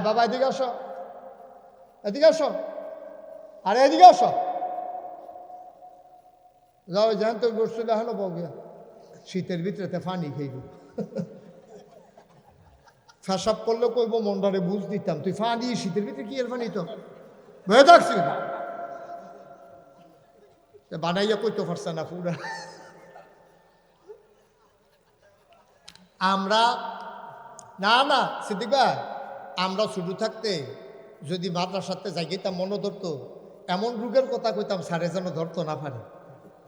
বাবা এদিকে আসো, এদিকে আসো, আরে এদিকে আসো। যাও জান তো গোসল হলো বগে শীতের ভিতরে পানি খাইব। ফেসাব করলে কইব মন্ডারে বুঝ দিতাম, তুই ফানি শীতের ভিতরে কি এর ফানি তো ভয়ে থাকছি বানাইয়া কইতে পারছে না পুরা। আমরা না না সিদ্দিক ভাই, আমরা শুরু থাকতে যদি মাদ্রাসাতে জায়গাতাম মনে ধরতো, এমন রোগের কথা কইতাম সারে যেন ধরতো না পারে।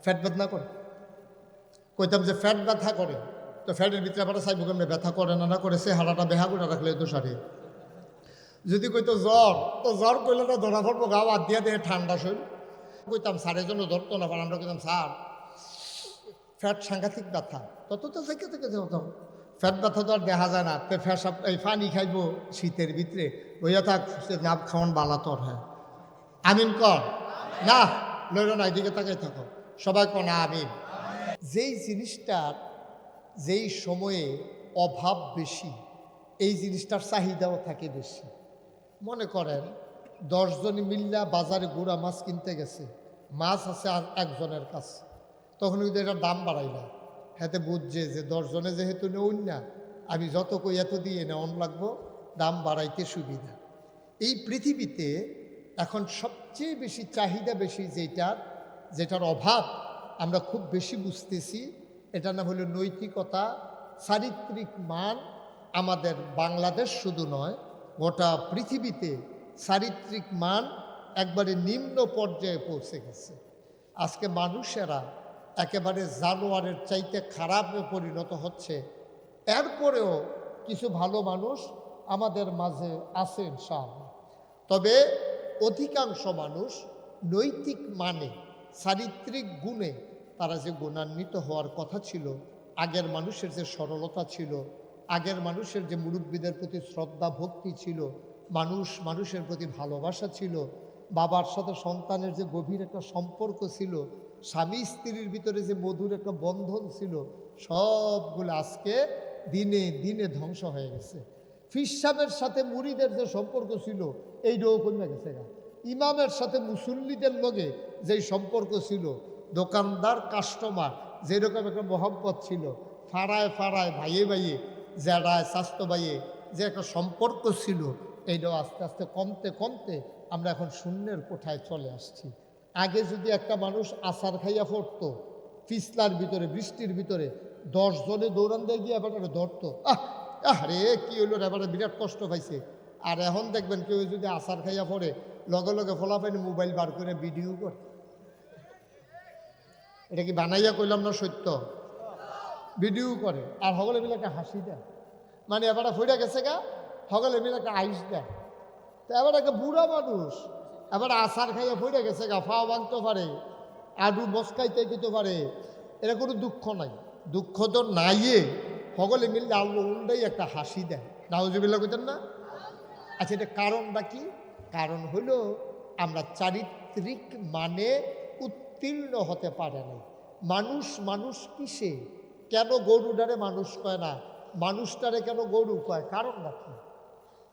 ফ্যাট ব্যথা করে কইতাম যে ফ্যাট ব্যথা করে, তো ফ্যাটের ভিতরে আবার চাইব কেমনি ব্যথা করে না করে সে হাড়াটা বেহা করে রাখলে তো সারে। যদি কইতো জ্বর, তো জ্বর কইলে তো ধরা পড়বো গা বাদ দিয়া দিয়ে ঠান্ডা শরীর কইতাম সারের জন্য ধরতো না পারে। আমরা কইতাম স্যার ফ্যাট সাংঘাতিক ব্যথা, তত তো থেকে হতাম। ফ্যাট ব্যথা তো আর দেখা যায় না, তো ফ্যাসাপ এই পানি খাইব শীতের ভিতরে ওইয়া থাক নাপ খাওয়ান বালা তোর। হ্যাঁ আমিন কর না, লইল না এদিকে তাকাই থাকো সবাই কর না আমিন। যেই জিনিসটার যেই সময়ে অভাব বেশি, এই জিনিসটার চাহিদাও থাকে বেশি। মনে করেন 10 জন মিল্লা বাজারে গুড়া মাছ কিনতে গেছে, মাছ আছে আর একজনের কাছে, তখন কিন্তু এটার দাম বাড়াইলা। হাতে বুঝছে যে 10 জনে যেহেতু নেউন না, আমি যত কই এত দিয়ে নেওয়ান লাগবো, দাম বাড়াইতে সুবিধা। এই পৃথিবীতে এখন সবচেয়ে বেশি চাহিদা বেশি যেটার অভাব আমরা খুব বেশি বুঝতেছি, এটার নাম হলো নৈতিকতা, চারিত্রিক মান। আমাদের বাংলাদেশ শুধু নয়, গোটা পৃথিবীতে চারিত্রিক মান একবারে নিম্ন পর্যায়ে পৌঁছে গেছে। আজকে মানুষেরা একেবারে জানোয়ারের চাইতে খারাপে পরিণত হচ্ছে। এরপরেও কিছু ভালো মানুষ আমাদের মাঝে আছে ইনশাআল্লাহ। তবে অধিকাংশ মানুষ নৈতিক মানে, চারিত্রিক গুণে তারা যে গুণান্বিত হওয়ার কথা ছিল, আগের মানুষের যে সরলতা ছিল, আগের মানুষের যে মুরব্বীদের প্রতি শ্রদ্ধা ভক্তি ছিল, মানুষের প্রতি ভালোবাসা ছিল, বাবার সাথে সন্তানের যে গভীর একটা সম্পর্ক ছিল, স্বামী স্ত্রীর ভিতরে যে মধুর একটা বন্ধন ছিল, সবগুলো আজকে দিনে দিনে ধ্বংস হয়ে গেছে। ফিসাবের সাথে মুরিদের যে সম্পর্ক ছিল এইটাও কমে গেছে গা। ইমামের সাথে মুসল্লিদের লগে যেই সম্পর্ক ছিল, দোকানদার কাস্টমার যেরকম একটা মহব্বত ছিল, ফাড়ায় ফাড়ায় ভাইয়ে ভাইয়ে জেড়ায় স্বাস্থ্য ভাইয়ে যে একটা সম্পর্ক ছিল, এইটাও আস্তে আস্তে কমতে কমতে আমরা এখন শূন্যের কোঠায় চলে আসছি। আগে যদি একটা মানুষ আচার খাইয়া পড়তো পিছলার ভিতরে বৃষ্টির ভিতরে, 10 জনে দৌড়ান দিয়ে গিয়ে এবার ধরতো, আরে কি হইলো এবারে বিরাট কষ্ট পাইছে। আর এখন দেখবেন কেউ যদি আচার খাইয়া পড়ে, লগে লগে ফলাফাইনি মোবাইল বার করে ভিডিও করে। এটা কি বানাইয়া কইলাম না সত্য? ভিডিও করে আর হগলে মিলে একটা হাসি দেয়, মানে এবার ফইরা গেছে গা, হগলে মিলে একটা আইস দেয়। তো এবার একটা বুড়া মানুষ এবার আচার খাইয়া ফইরা গেছে গা, ফাও ভাঙতে পারে, আডু বসকাইতে দিতে পারে, এটা কোনো দুঃখ নাই। দুঃখ তো নাইয়ে হগলে মিললে আল্লাহ উল্টাই একটা হাসি দেয়। নাউজুবিল্লাহ কইতেন না? আচ্ছা, এটা কারণটা কি? কারণ হলো আমরা চারিত্রিক মানে উত্তীর্ণ হতে পারে না। মানুষ কিসে? কেন গরুটারে মানুষ কয় না, মানুষটারে কেন গরু কয়?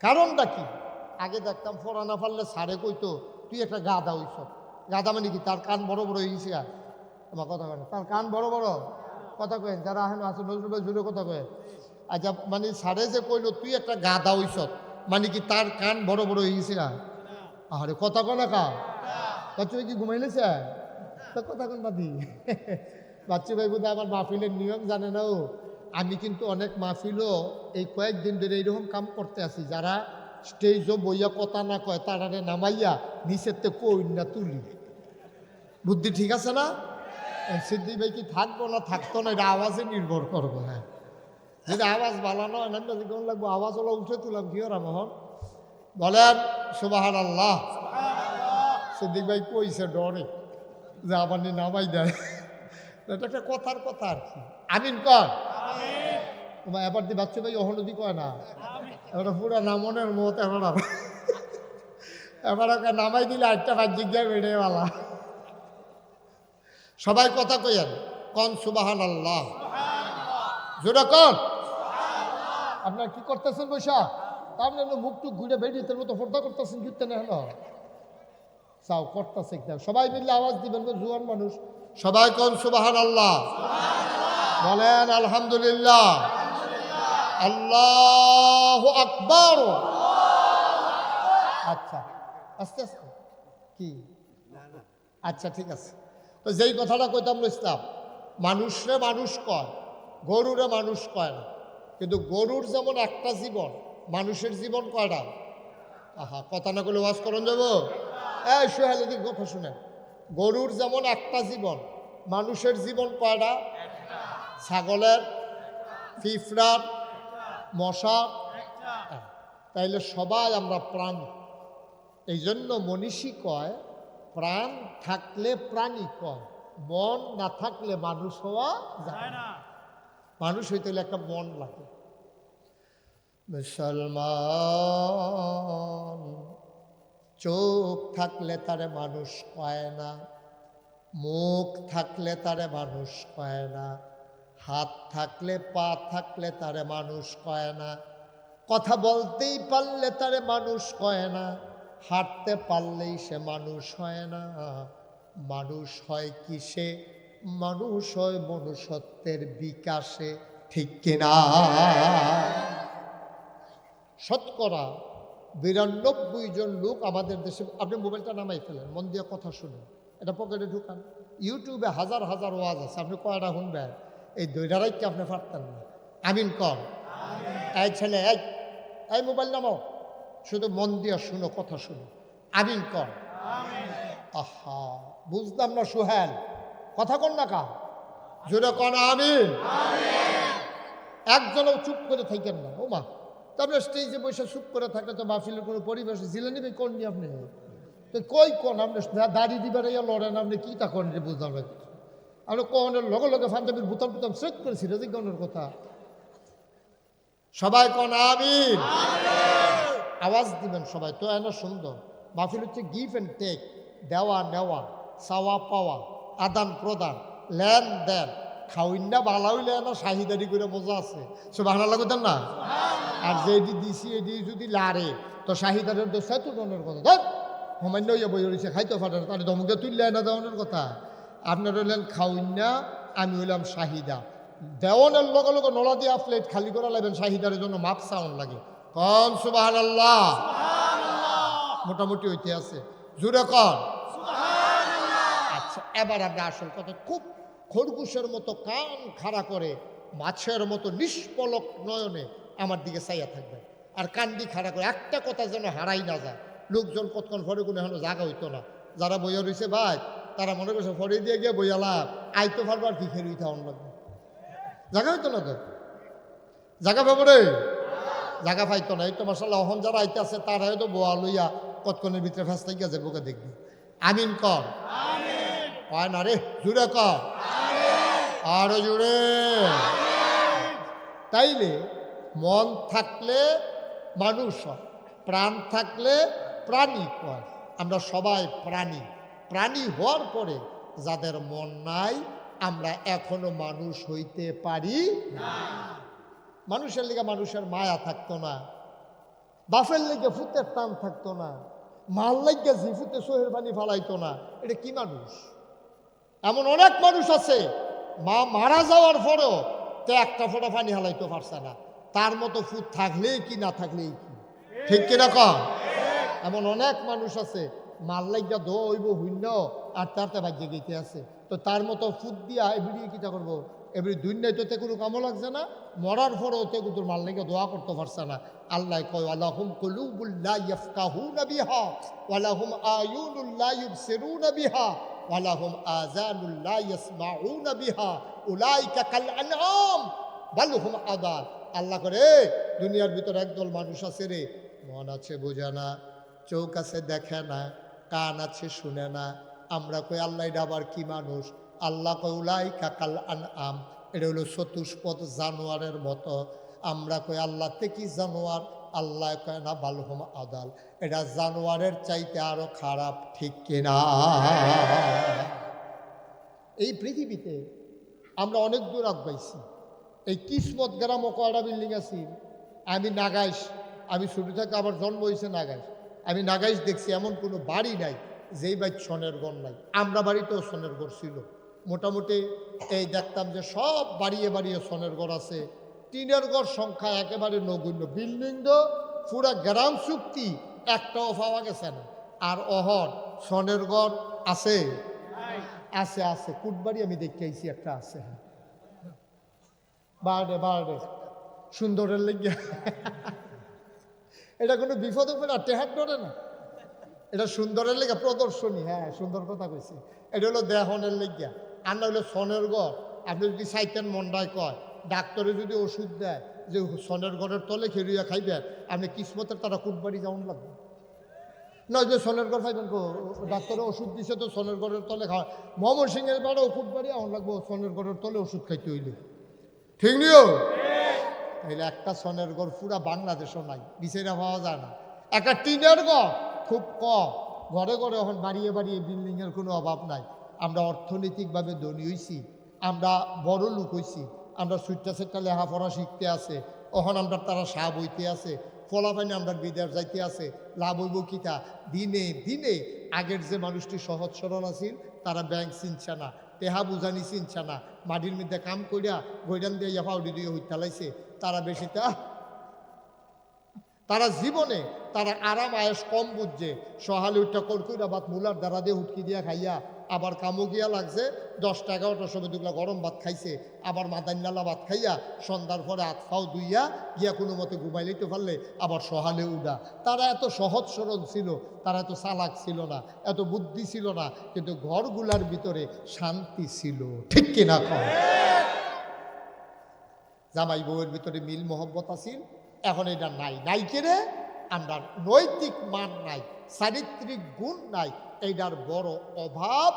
কারণটা কি? আগে দেখতাম ফোরা না পারলে সারে কইতো তুই একটা গাধা হইছ। গাধা মানে কি? তার কান বড় বড় হয়ে গেছে। আমার কথা কয় না, তার কান বড় বড় কথা কয়েন যারা এখন আছে নজরুল জুড়ে কথা কয়ে। আচ্ছা, মানে সারে যে কইলো তুই একটা গাধা হইছ, মানে কি তার কান বড় বড় হয়ে গেছে? আরে কথা কয় না কা বাচ্চু ভাই কি ঘুমাইলেছে? তা কথা কন বাদি বাচ্চু ভাই বোধহয় আমার মাহফিলের নিয়ম জানে না। ও আমি কিন্তু অনেক মাহফিলও এই কয়েকদিন ধরে এইরকম কাম করতে আছি, যারা স্টেজও বইয়া কথা না কয় তারারে নামাইয়া নিচের তে কই না তুলি। বুদ্ধি ঠিক আছে না? সিদ্দিক ভাই কি থাকবো না থাকতো না, এটা আওয়াজে নির্ভর করবো। হ্যাঁ, যদি আওয়াজ ভালো নয় না কেমন লাগবো, আওয়াজ হলো উঠে তুলাম কি ওরা মোহন বলেন সুবহানাল্লাহ। সিদ্দিক ভাই কইছে ডরে যে আবার নামাই দেয়, এটা একটা কথার কথা আর কি। আমিন কর। তোমার এবার দি বাচ্চা ভাই অহনদি কয় না, এবার পুরা নামনের মত এবার ওকে নামাই দিলে একটা বাহ্যিক গিয়ে বেড়েওয়ালা। সবাই কথা কইয়েন, কন সুবহানাল্লাহ, জোরে কন। আপনার কি করতেছেন বৈশা? আপনি মুখ টুক ঘুরে বেরিয়ে মতো ফর্দা করতেছেন ঘুরতে না হলো চাও করতেছে সবাই মিলে আওয়াজ দিবেন জুয়ান মানুষ সবাই কোন সুবহানাল্লাহ বলেন আলহামদুলিল্লাহ আল্লাহু আকবার। আচ্ছা আস্তে আস্তে কি আচ্ছা ঠিক আছে। তো যেই কথাটা কইতাম ইসলাম মানুষরে মানুষ কয় গরুরে মানুষ কয় না, কিন্তু গরুর যেমন একটা জীবন মানুষের জীবন কয়টা? আহা কথা না করলে ওয়াজ করন যাব। এই সোহেল কথা শুনেন, গরুর যেমন একটা জীবন মানুষের জীবন কয়টা? ছাগলের, পিঁপড়ার, মশা। তাইলে সবাই আমরা প্রাণী। এই জন্য মনীষী কয় প্রাণ থাকলে প্রাণী কয়, মন না থাকলে মানুষ হওয়া যায় না। মানুষ হইতে হলে একটা মন লাগে। মুসলমান চোখ থাকলে তারে মানুষ কয় না, মুখ থাকলে তারে মানুষ কয় না, হাত থাকলে পা থাকলে তারে মানুষ কয় না, কথা বলতেই পারলে তারে মানুষ কয় না, হাঁটতে পারলেই সে মানুষ হয় না। মানুষ হয় কিসে? মানুষ হয় মনুষ্যত্বের বিকাশে, ঠিক কিনা? শতকরা 92 জন লোক আমাদের দেশে, আপনি মোবাইলটা নামাই ফেলেন, মন দিয়ে কথা শুনুন, এটা পকেটে ঢুকান। ইউটিউবে হাজার হাজার ওয়াজ আছে, আপনি কয়টা শুনবেন? এই দুইটারাই কি আপনি পারতেন না? আমিন কর। এই ছেলে এই মোবাইল নামাও, শুধু মন দিয়ে শুনো, কথা শুনো, আমিন কর। আহা বুঝলাম না সোহেল, কথা কন না কা জোরে কন আমিন। একজনও চুপ করে থাকেন না। ও মা, তারপরে স্টেজে বসে চুপ করে থাকলে তো মাহফিলের কোনো পরিবেশ জিলে নিবে কোন নি আপনি? তো কই কোন আপনি দাড়ি দিবার লড়েন, আপনি কি তা করেন বুঝলাম না। আপনি কনের লগে লগে ফান্দাবির বুতাম টুতাম সেট করেছি রাজিগণের কথা। সবাই কন আমিন, আওয়াজ দিবেন সবাই। তো এনা সুন্দর মাহফিল হচ্ছে গিভ অ্যান্ড টেক, দেওয়া নেওয়া, চাওয়া পাওয়া, আদান প্রদান, লেন দেন। খাওয়াইনা বালা হইলে না শাহিদারি করে মজা আছে, সব ভালো লাগতেন না। আর যেটি দিছি এটি যদি লারে তো শাহিদারের দোষাই তুলনের কথা। ধর হোমান্য ইয়ে বই রয়েছে খাইতে পারেন, তাহলে ধমকে তুললে না দেওয়ানের কথা। আপনার হইলেন খাওয়াইনা, আমি হইলাম শাহিদা। দেওয়ানের লগে লগে নলা দিয়া প্লেট খালি করা লাগবেন, শাহিদারের জন্য মাপ সাউন্ড লাগে। কন সুবহানাল্লাহ, মোটামুটি হইতে আছে, জুড়ে কন। আচ্ছা এবার আমরা আসল কথা, খুব খরগোশের মতো কান খাড়া করে মাছের মতো নিষ্পলক নয়নে আমার দিকে চাইয়া থাকবে, আর কান্দি খাড়া করে একটা কথা যেন হারাই না যায়। লোকজন কতক্ষণ ফরে কোনো এখনো জায়গা হইতো না, যারা বইয়া রয়েছে ভাই তারা মনে করছে ফরে দিয়ে গিয়ে বইয়ালাম আইতো পারবো আর কি খেয়ে থাকুন লাগবে, জায়গা হইতো না তো, জায়গা পাবো রে, জায়গা পাইতো না। এই তো মাসাল্লাহ অহন যারা আইতে আছে তারা হয়তো বোয়া লইয়া কতক্ষণের ভিতরে ফেস থেকে যাবো, দেখবি। আমিন কর। হয় না রে, জুড়ে কর, আরো জুড়ে। তাইলে মন থাকলে মানুষ হয়, প্রাণ থাকলে প্রাণী হয়। আমরা সবাই প্রাণী। প্রাণী হওয়ার পরে যাদের মন নাই আমরা এখনো মানুষ হইতে পারি না। মানুষের লিগে মানুষের মায়া থাকতো না, বাফের লেগে ফুতের টান থাকতো না, মাল লাগিয়ে জিফুতে সোহের পানি ফালাইতো না। এটা কি মানুষ? এমন অনেক মানুষ আছে মা মারা যাওয়ার পরেও তো একটা ফোঁটা পানি হালাইতে পারছে না, তার মতো ফুট থাকলেই কি না থাকলেই কি, ঠিক কিনা কম? এমন অনেক মানুষ আছে মাল লাগিয়া দইব শূন্য আর তারতে ভাগ্যে গেতে আছে, তো তার মতো ফুট দিয়া এবিডি কিটা করবো, এবারে দুনিয়ায় তো কোনো কামও লাগছে না, মরার পরেও তে কিন্তু মাল লাগিয়া দোয়া করতে পারছে না। আল্লাহ কয় আলাহুম কুলুবুল লা ইয়াফকাহুনা বিহা ওয়া লাহুম আয়ুনুল লা ইউবসিরুনা বিহা ওয়া লাহুম আযানুল লা ইয়াসমাউনা বিহা উলাইকা কাল আনআম বাল হুম আদাল। আল্লাহ করে দুনিয়ার ভিতরে একদল মানুষ আছে রে, মন আছে বোঝে না, চোখ আছে দেখে না, কান আছে শুনে না। আমরা কই আল্লাহ এটা আবার কি মানুষ? আল্লাহ কই উলাইকা কাল আনআম, এটা হলো চতুষ্পদ জানোয়ারের মতো। আমরা কই আল্লাহ তে কি জানোয়ার? আল্লাহ কয় না বালহুম আদাল, এটা জানোয়ারের চাইতে আরো খারাপ, ঠিক কিনা? এই পৃথিবীতে আমরা অনেক দূর আগবাইছি। এই কিসমত গ্রামও কয়টা বিল্ডিং আছি, আমি নাগাইশ আমি শুরু থেকে আমার জন্ম হয়েছে নাগাইশ, আমি নাগাইশ দেখছি এমন কোনো বাড়ি নাই যেই বাড়ি সনের ঘর নাই। আমরা বাড়িতেও সনের ঘর ছিল মোটামুটি। এই দেখতাম যে সব বাড়িয়ে বাড়িয়ে সনের ঘর আছে, টিনের ঘর সংখ্যা একেবারে নগণ্য। বিল্ডিং তো পুরা গ্রাম চুক্তি একটাও পাওয়া গেছে না। আর অহর সনের ঘর আছে আছে আছে কুটবাড়ি আমি দেখে আইছি একটা আছে। বাড়ে বাড়ে সুন্দরের লেগে এটা কোনো বিপদ হবে না, টেহাট ধরে না, এটা সুন্দরের লেগে প্রদর্শনী। হ্যাঁ সুন্দর কথা কইছি। এটা হলো দেহনের লেগিয়া, আর না হলো সনের ঘর। আপনি যদি চাইতেন মন্ডায় কয় ডাক্তারে যদি ওষুধ দেয় যে সনের ঘরের তলে খেলিয়া খাইবেন, আপনি কিসমতের তারা কুটবাড়ি যাওয়ান লাগবে নয় যে সনের ঘর খাইবেন। ডাক্তারে ওষুধ দিছে তো সনের ঘরের তলে খাওয়া। মোহাম্মদ সিংয়ের বাড়া কুটবাড়ি আউন লাগবো সনের ঘরের তলে ওষুধ খাইতে হইলে, ঠিক নিও। তাইলে একটা সনের ঘর পুরা বাংলাদেশও নাই, বিচারা পাওয়া যায় না। একটা টিনের ঘর খুব কম, ঘরে ঘরে এখন বাড়িয়ে বাড়িয়ে বিল্ডিংয়ের কোনো অভাব নাই। আমরা অর্থনৈতিকভাবে ধনী হইছি, আমরা বড় লোক হইছি, আমরা সুইটটা সেটটা লেখাপড়া শিখতে আছে, এখন আমরা তারা সাহ বইতে আছে, ফলাফাইনে আমরা বিদেশ যাইতে আছে। লাভ হইব কিতা? দিনে দিনে আগের যে মানুষটি সহজ সরল আছিল তারা ব্যাংক চিনছে না, টেহা বুঝানি চিনছে না, মাটির মধ্যে কাম করিয়া গৈডান দিয়ে পাউডি দিয়ে হইতে লাইছে। তারা বেশিটা তারা জীবনে তারা আরাম আয়েস কম বুঝছে। সহালে উঠটা কলকুইরা ভাত মূলার দ্বারা দিয়ে হুটকি দিয়া খাইয়া আবার কামো গিয়া লাগছে, 10টা 11টার সময় দুগুলা গরম ভাত খাইছে, আবার মাদান্নালা ভাত খাইয়া সন্ধ্যার পরে হাত পাও দুইয়া গিয়া কোনো মতে ঘুমাই লইতে পারলে আবার সহালে উডা। তারা এত সহজ সরল ছিল, তারা এত চালাক ছিল না, এত বুদ্ধি ছিল না, কিন্তু ঘরগুলার ভিতরে শান্তি ছিল, ঠিক কিনা কম? জামাই বউয়ের ভিতরে মিল মোহব্বত আছিল, এখন এটা নাই। নাই কেড়ে আমরা নৈতিক মান নাই, চারিত্রিক গুণ নাই, এইটার বড় অভাব।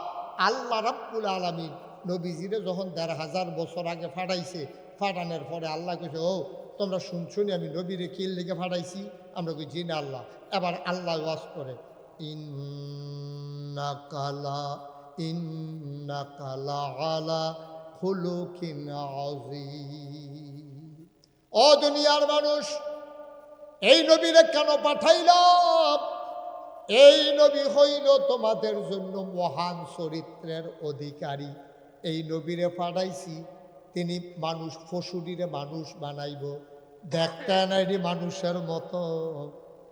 আল্লাহ রাব্বুল আলামিন নবীজিরে যখন ১৫০০ বছর আগে ফাটাইছে, ফাটানোর পরে আল্লাহ কইছে, ও তোমরা শুনছো নি আমি নবীরে কিল লেগে ফাটাইছি? আমরা কই জি না আল্লাহ। এবার আল্লাহ ওয়াজ করে, ইন্নাকালা আলা খুলুকিন আযীম। ও দুনিয়ার মানুষ, এই নবীরে কেন পাঠাইলাম? এই নবী হইল তোমাদের জন্য মহান চরিত্রের অধিকারী। এই নবীরে পাঠাইছি, তিনি মানুষ পশুটিরে মানুষ বানাইব। দেখতে না এটি মানুষের মতো,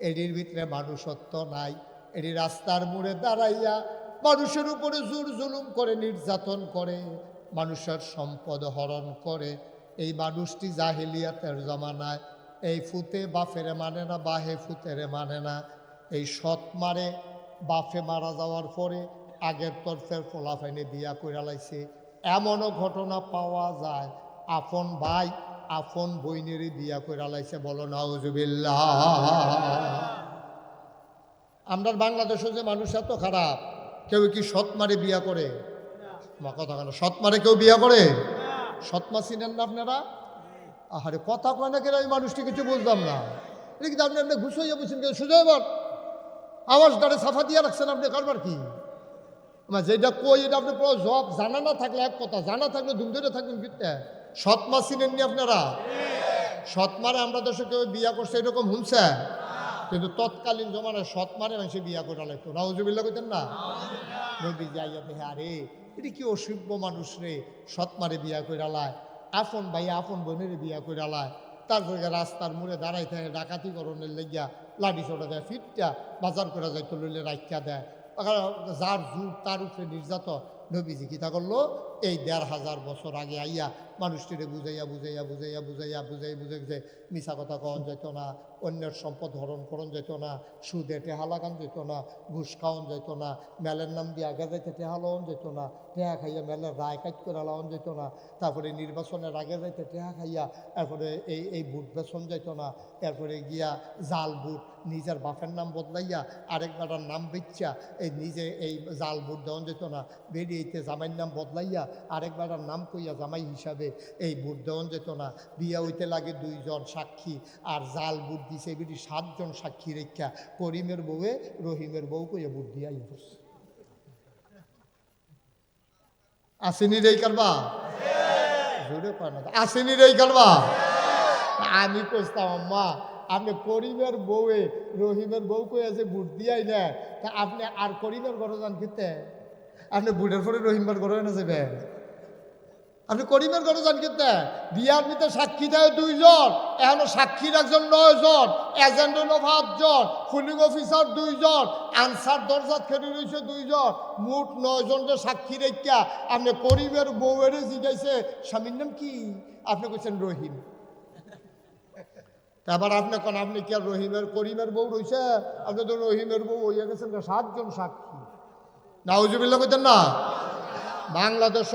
এটির ভিতরে মানুষত্ব নাই। এটি রাস্তার মোড়ে দাঁড়াইয়া মানুষের উপরে জোর জুলুম করে, নির্যাতন করে, মানুষের সম্পদ হরণ করে। এই মানুষটি জাহেলিয়াতের জমানায় এই ফুতে বাফেরে মানে না, বাহে ফুতেরে মানে না। এই সৎ মারে, বাফে মারা যাওয়ার পরে আগের তরফের ফলাফাইনে বিয়া কইরা লাইছে। এমনও ঘটনা পাওয়া যায়, আপন ভাই আপন বইনেরই বিয়া কইরা লাইছে। বলো নাউজুবিল্লাহ। আমরা বাংলাদেশে যে মানুষ এত খারাপ, কেউ কি সৎ মারে বিয়া করে? কথা কেন, সৎ মারে কেউ বিয়া করে? সৎমা চিনেন না আপনারা? আহারে কথা কয় না কেন? এই মানুষটি কিছু বুঝলাম না। এটা কিন্তু আপনি আপনি ঘুষাইয়া বুঝছেন, কেউ সুযোগ এবার আওয়াজ ডারে সাফা দিয়ে রাখছেন আপনি, কারবার কি? যেটা কই এটা আপনি পুরো জব জানা না থাকলে এক কথা, জানা থাকলে ধুম ধরে থাকবেন। ফিরতে সৎমা চিনেননি আপনারা? সৎমারে আমরা দেশে কেউ বিয়া করছে এরকম শুনছে, কিন্তু তৎকালীন জমানায় সৎমারে মানুষে বিয়া করে লাগতো। নাউজুবিল্লাহ কইতেন না? নবী যাইয়া দেখে, আরে এটা কি অসভ্য মানুষ রে, সৎমারে বিয়া করে লায়, আপন ভাই আপন বোনের বিয়া করে লায়। তারপরে রাস্তার মোড়ে দাঁড়াই থাকে ডাকাতি করণের লেগিয়া লাঠি ছোটা দেয়, ফিটটা বাজার করে যাইতো লইলে রাখিয়া দেয়। যার জোর তার উপরে নির্যাতন। নবীজি কিতা করলো? এই ১৫০০ বছর আগে আইয়া মানুষটিরে বুঝাইয়া বুঝাইয়া বুঝাইয়া বুঝাইয়া বুঝাই বুঝাই মিছা কথা কন যেত না, অন্যের সম্পদ হরণ করণ যেত না, সুদে টেহা লাগান যেত না, ঘুষ খাওয়ান যেত না, মেলের নাম দিয়ে আগে যাইতে টেহা লাওয়ান যেত না, টেহা খাইয়া মেলের রায় কাজ করে লাওয়ান যেত না, তারপরে নির্বাচনের আগে যাইতে টেহা খাইয়া এরপরে এই ভোট বেচন যেত না, এরপরে গিয়া জাল ভোট নিজের বাপের নাম বদলাইয়া আরেক বেটার নাম বেচ্চা এই নিজে এই জাল ভোট দেওয়ান যেত না, বেরিয়েতে জামাইয়ের নাম বদলাইয়া আরেক বেটার নাম কইয়া জামাই হিসাবে এই ভোট দেওয়ান যেত না। বিয়া হইতে লাগে 2 জন সাক্ষী, আর জাল ভোট দিছে বেটি 7 জন সাক্ষী রেখা করিমের বউয়ে রহিমের বউ কইয়া ভোট দিয়া পড়ছে। আসেনি রে কারবা? জোরে পায় না। আসেনি রে কারবা? আমি কইতাম আম্মা আপনি করিমের বউয়ে রহিমের বউ কয়ে যে বুট দিয়াই না, তা আপনি আর করিমের ঘরে যান খেতে? আপনি বুটের পরে রহিমের ঘরে না যাবেন? আপনি করিমের ঘরে যান খেতে? বিয়ার ভিতরে সাক্ষী দেয় 2 জন, এখনো সাক্ষীর একজন 9 জন, এজেন্ট হলো 5 জন, পুলিং অফিসার 2 জন, আনসার দরজাত খেলে রয়েছে 2 জন, মোট 9 জনকে সাক্ষী রেখা আপনি করিমের বউয়ের জিজ্ঞাসে স্বামীর নাম কি? আপনি কইছেন রহিম। আবার আপনি কোন আপনি কি আর রহিমের করিমের বউ রয়েছে? আপনি তো রহিমের বউ হইয়া গেছেন 7 জন সাক্ষী। নাউজুবিল্লাহ কইতেন না? বাংলাদেশ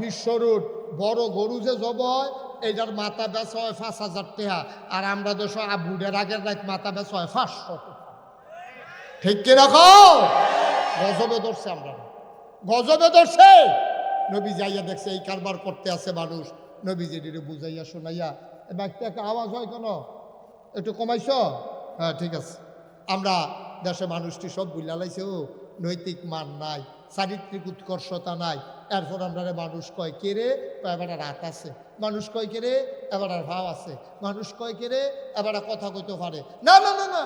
বিশ্বরুট বড় গরু যে জব হয় এইটার মাথা বেচা হয় 5,000 টাকা, আর আমরা দেশ বুড়ের আগের রাত মাথা বেচা হয় 500 টাকা। ঠিক কি রাখো? গজবে ধরছে, আমরা গজবে ধরছে। নবী যাইয়া দেখছে এই কারবার করতে আছে মানুষ, নবীজি বুঝাইয়া শোনাইয়া ব্যক্তি একটা আওয়াজ হয় কেন, একটু কমাইছ? হ্যাঁ ঠিক আছে। আমরা দেশে মানুষটি সব বুঝলা লাইছে, ও নৈতিক মান নাই, চারিত্রিক উৎকর্ষতা নাই, এরপর আমরা মানুষ কয় কে রে, এবার রাত আছে, মানুষ কয় কে রে, এবার ভাব আছে, মানুষ কয় কে রে, এবার কথা কইতে পারে না। না না না,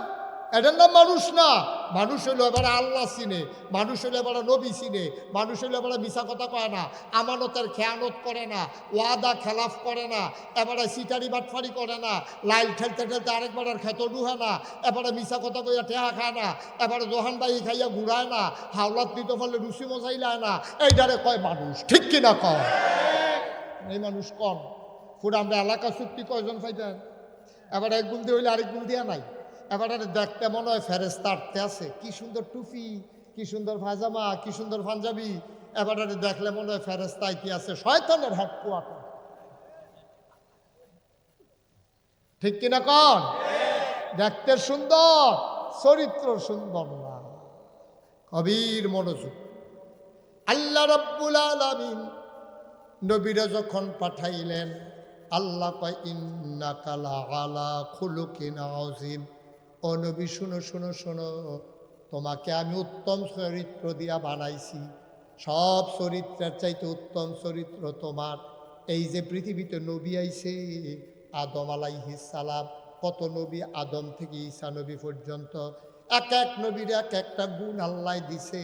এটার নাম মানুষ না। মানুষ হইলো এবার আল্লাহ চিনে, মানুষ হইলো এবার নবী চিনে, মানুষ হইলো এবার মিছা কথা কয় না, আমানতের খেয়ানত করে না, ওয়াদা খেলাফ করে না, এবারে সিটারি বাটফারি করে না, লাইল ঠেলতে ঠেলতে আরেকবার আর খেত ডুহে না, এবারে মিছা কথা কইয়া টেহা খায় না, এবারে জোহানবাই খাইয়া ঘুরায় না, হাওলাত দিতে পারলে রুচি মজাইলায় না, এইটারে কয় মানুষ। ঠিক কিনা কয়? এই মানুষ কম। পুরো আমরা এলাকা চুক্তি কয়জন পাইতেন? এবার এক গুণ দিয়ে হইলে আরেক গুণ দিয়া নাই। এবার দেখতে মনে হয় ফেরেস্তা আটতে আছে, কি সুন্দর টুপি, কি সুন্দর পায়জামা, কি সুন্দর পাঞ্জাবি, এবার দেখলে মনে হয় ফেরেস্তা আইতে আছে শয়তানের হেডকোয়ার্টার। ঠিক কিনা কন? দেখতে সুন্দর, চরিত্র সুন্দর না। কবির মনোযোগ। আল্লাহ রাব্বুল আলামিন নবীরা যখন পাঠাইলেন, আল্লাহ কয় ইন্নাকা লাআলা খুলুকিন আযীম। ও নবী শুনো শুনো শোনো, তোমাকে আমি উত্তম চরিত্র দিয়া বানাইছি, সব চরিত্রের চাইতে উত্তম চরিত্র তোমার। এই যে পৃথিবীতে নবী আইছে, আদম আলাইহিস সালাম, কত নবী, আদম থেকে ঈসা নবী পর্যন্ত, এক এক নবীর এক একটা গুণ আল্লাহ দিছে।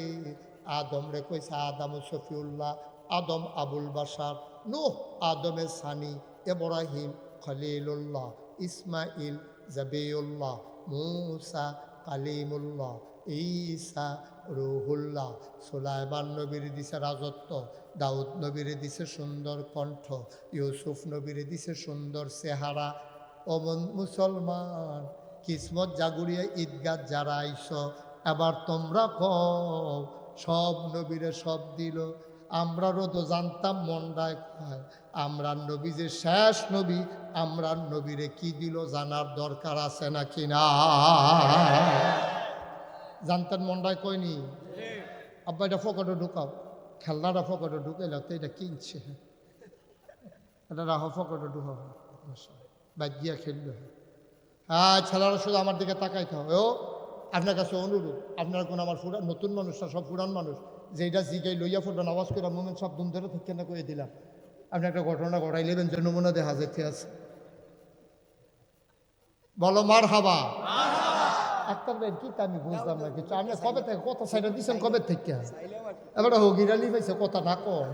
আদম রে কইছে আদম সফিউল্লাহ, আদম আবুল বাশার, নূহ আদমের সানি, ইব্রাহিম খলিলুল্লাহ, ইসমাইল জাবিউল্লাহ, মুসা কালিমুল্লাহ, ঈসা রুহুল্লাহ। সুলাইমান নবীর দিছে রাজত্ব, দাউদ নবীর দিছে সুন্দর কণ্ঠ, ইউসুফ নবীর দিছে সুন্দর চেহারা। ও মুসলমান, কিসমত জাগুরিয়া ঈদগাহ যারা আইস, এবার তোমরা কও সব নবীরে সব দিল। আমরারও তো জানতাম মন্ডায় কয়, আমরা নবী যে শেষ নবী, আমরা নবীরে কি দিল জানার দরকার আছে নাকি না? জানতেন মন্ডায় কয়নি? আব্বা এটা ফকটে ঢুকাও, খেলনাটা ফকটে ঢুকাইল তো এটা কিনছে, এটা রাহ ফকটে ঢুকাও, বাইক গিয়া খেলল। হ্যাঁ ছেলেরা শুধু আমার দিকে তাকাইতে হবে। ও আপনার কাছে অনুরোধ, আপনারা কোন আমার নতুন মানুষরা সব পুরান মানুষ, যেটা জিগাই লইয়া ফুটবেন আওয়াজ করে মোমেন্ট সব দুম ধরে থেকে না করে দিলাম। আপনি একটা ঘটনা ঘটাই নেবেন যে নমুনা দেখা যেতে আছে। বলো মার হাবা। আক্তার ভাই কি আমি বুঝলাম না কিছু। আপনি কবে থেকে কথা সাইডে দিচ্ছেন, কবে থেকে? এবার হগিরালি পাইছে কথা না কর,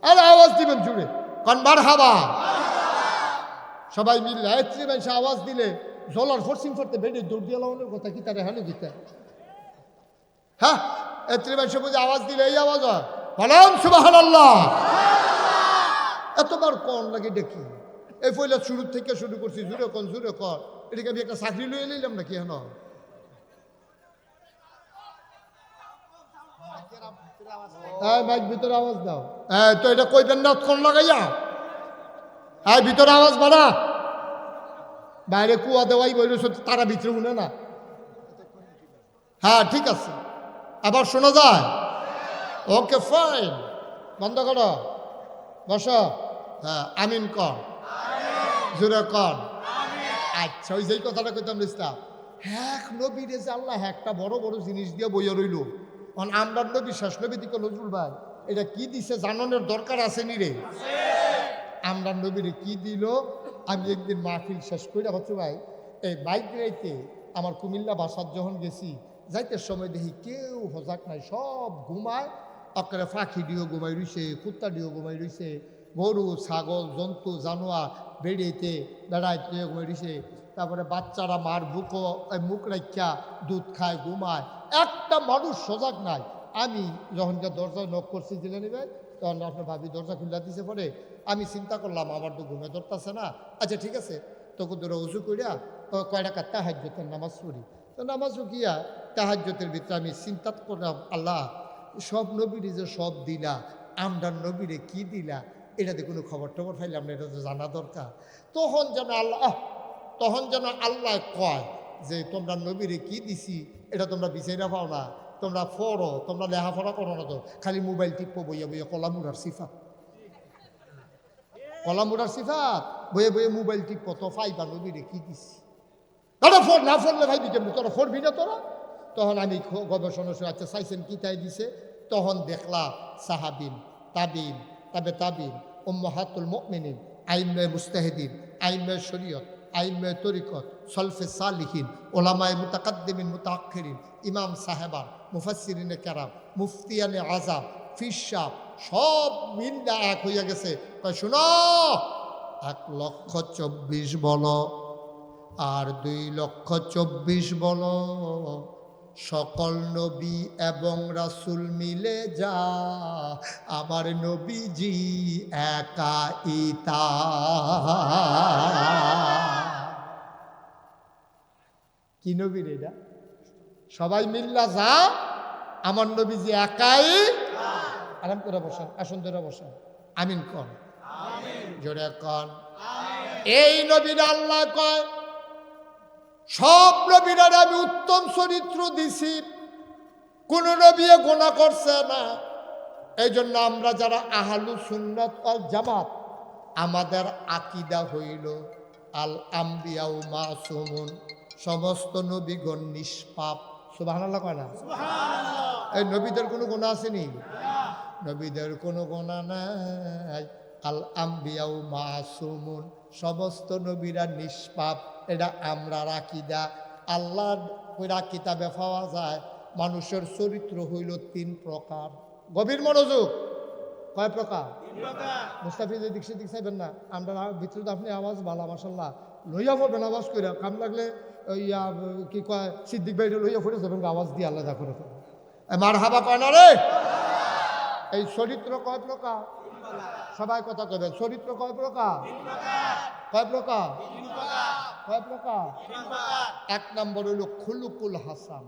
আরে আওয়াজ দিবেন জুড়ে কন মার হাবা। সবাই মিললে এত্রি মানুষ আওয়াজ দিলে জলার ফোর্সিং করতে বেড়ে দৌড় দিয়ে লাউনের কথা কি তারে হানো গীতা। হ্যাঁ এত্রি মানুষ বুঝে আওয়াজ দিলে এই আওয়াজ হয়, বলেন সুবহানাল্লাহ। এতবার কন লাগে দেখি, এই পয়লা শুরু থেকে শুরু করছি, জুড়ে কন জুড়ে কর। এটাকে আমি একটা চাকরি লইয়ে নিলাম নাকি? হেন মাইক ভিতরে আওয়াজ দাও। হ্যাঁ তো এটা কইবেন না কোন লাগাইয়া, হ্যাঁ ভিতরে আওয়াজ বাড়া, বাইরে কুয়া দেওয়াই বইল তারা ভিতরে শুনে না। হ্যাঁ ঠিক আছে, আবার শোনা যায়? ওকে ফাইন, বন্ধ করো, বস। হ্যাঁ আমিন কর, জোরে কর। আচ্ছা ওই যেই কথাটা কইতাম ইসলাম, হ্যাঁ নবীরে যে আল্লাহ একটা বড় বড় জিনিস দিয়ে বইয়া রইল, আমরা নবী শেষ নবী দিকে নজরুল ভাই এটা কি দিছে জানানোর দরকার আছে নি রে? আমরা নবীরে কি দিল আমি একদিন মাহফিল শেষ করে আমার ভাই এই বাইক রাইতে আমার কুমিল্লা বাসার যখন গেছি যাইতে সময় দেখি কেউ হজাক নাই, সব ঘুমায়। আপনারা পাখি দিয়েও ঘুমাই রইছে, কুত্তা দিয়েও ঘুমাই রইছে, গরু ছাগল জন্তু জানোয়ার বেড়াইতে বেড়াইতে ঘুমাই রইছে। তারপরে বাচ্চারা মার মুখ রাখা দুধ খায় ঘুমায়, একটা মানুষ সজাগ নাই। আমি যখন দরজায় নক করছি জিলানি ভাই, তখন আপনার ভাবি দরজা খুলে দিছে। পরে আমি চিন্তা করলাম আমার তো ঘুমে ধরতেছে না, আচ্ছা ঠিক আছে তখন তোরা উজু করিয়া কয় টাকা তাহাজ্জুদের নামাজ পড়ি। তো নামাজ গিয়া তাহাজ্জুদের ভিতরে আমি চিন্তা করলাম, আল্লাহ সব নবীরে যে সব দিলা, আমরার নবীরে কি দিলা, এটাতে কোনো খবর টবর পাইলাম না, এটা তো জানা দরকার। তখন যেন আল্লাহ কয় যে তোমরা নবীরে কি দিছি এটা তোমরা বিচাইরা পাও না, তোমরা পড়ো, তোমরা লেখাপড়া করো না, তো খালি মোবাইল টিপো বইয়া বইয়া কলামুড়ার সিফাত বইয়ে বইয়ে মোবাইল টিপো, তো ফাইবা নবীরে কি দিছি। তোরা ফোন না ফোনলে ভাই কেমনি, তোরা ফোরবি না তোরা। তখন আমি গবেষণা আচ্ছা চাইছেন কি তাই দিছে। তখন দেখলাম সাহাবিন, তাবিন, তাবিন, উম্মাহাতুল মুমিনিন, আইম্মায়ে মুজতাহিদিন, আইম্মায়ে শরীয়ত, আইম্মায়ে তরিকত, সলফে সালিহিন, ওলামায়ে মুতাকাদ্দিমিন মুতাআখিরিন, ইমাম সাহেবান, মুফাসসিরিনে কেরাম, মুফতিয়ানে আযাম, ফিরসাব, সব মিল্লা এক হইয়া গেছে। কয় শুনো, 1,24,000 বলো আর 2,24,000 বলো, সকল নবী এবং রাসূল মিলে যা আমার নবীজি একাইতা। কি নবী রে এটা? সবাই মিল্লা যা আমার নবীজি একাই। আরাম করে বসেন, আসন ধরে বসেন, আমিন কন, জোরে কন। এই নবীরা আল্লাহ কয় সব নবীরা আমি উত্তম চরিত্র দিছি, কোন নবী গুনাহ করছে না। এই জন্য আমরা যারা আহলুস সুন্নাত ওয়াল জামাত, আমাদের আকীদা হইল আল আম্বিয়াউ মাসুমুন, সমস্ত নবীগণ নিষ্পাপ। সুবহানাল্লাহ কয় না? সুবহানাল্লাহ। এই নবীদের কোনো গুনাহ আসেনি? নবীদের কোনো গুনাহ নাই। আল আম্বিয়াউ মাসুমুন, সমস্ত নবীরা নিষ্পাপ, এটা আমরা আকীদা। আল্লাহর কইরা কিতাবে পাওয়া যায় মানুষের চরিত্র হইল 3 প্রকার। গভীর মনোযোগ, কয় প্রকার? 3 প্রকার। মুস্তাফিজ এদিক সেদিক চাইবেন না, আমরা ভিতরে আপনি আওয়াজ ভালো মাশাআল্লাহ, লইয়া পড়বেন আওয়াজ কইরা, কাম লাগলে ইয়া কি কয় সিদ্দিক ভাই লইয়া পড়ে যাবেন আওয়াজ দিয়ে আলাদা করে ফেলবেন। মারহাবা কয় না রে? এই চরিত্র কয় প্রকার? সবাই কথা কইবেন, চরিত্র কয় প্রকার? কয় প্রকার? কয় প্রকার? 1 নম্বর হইল খুলুকুল হাসান।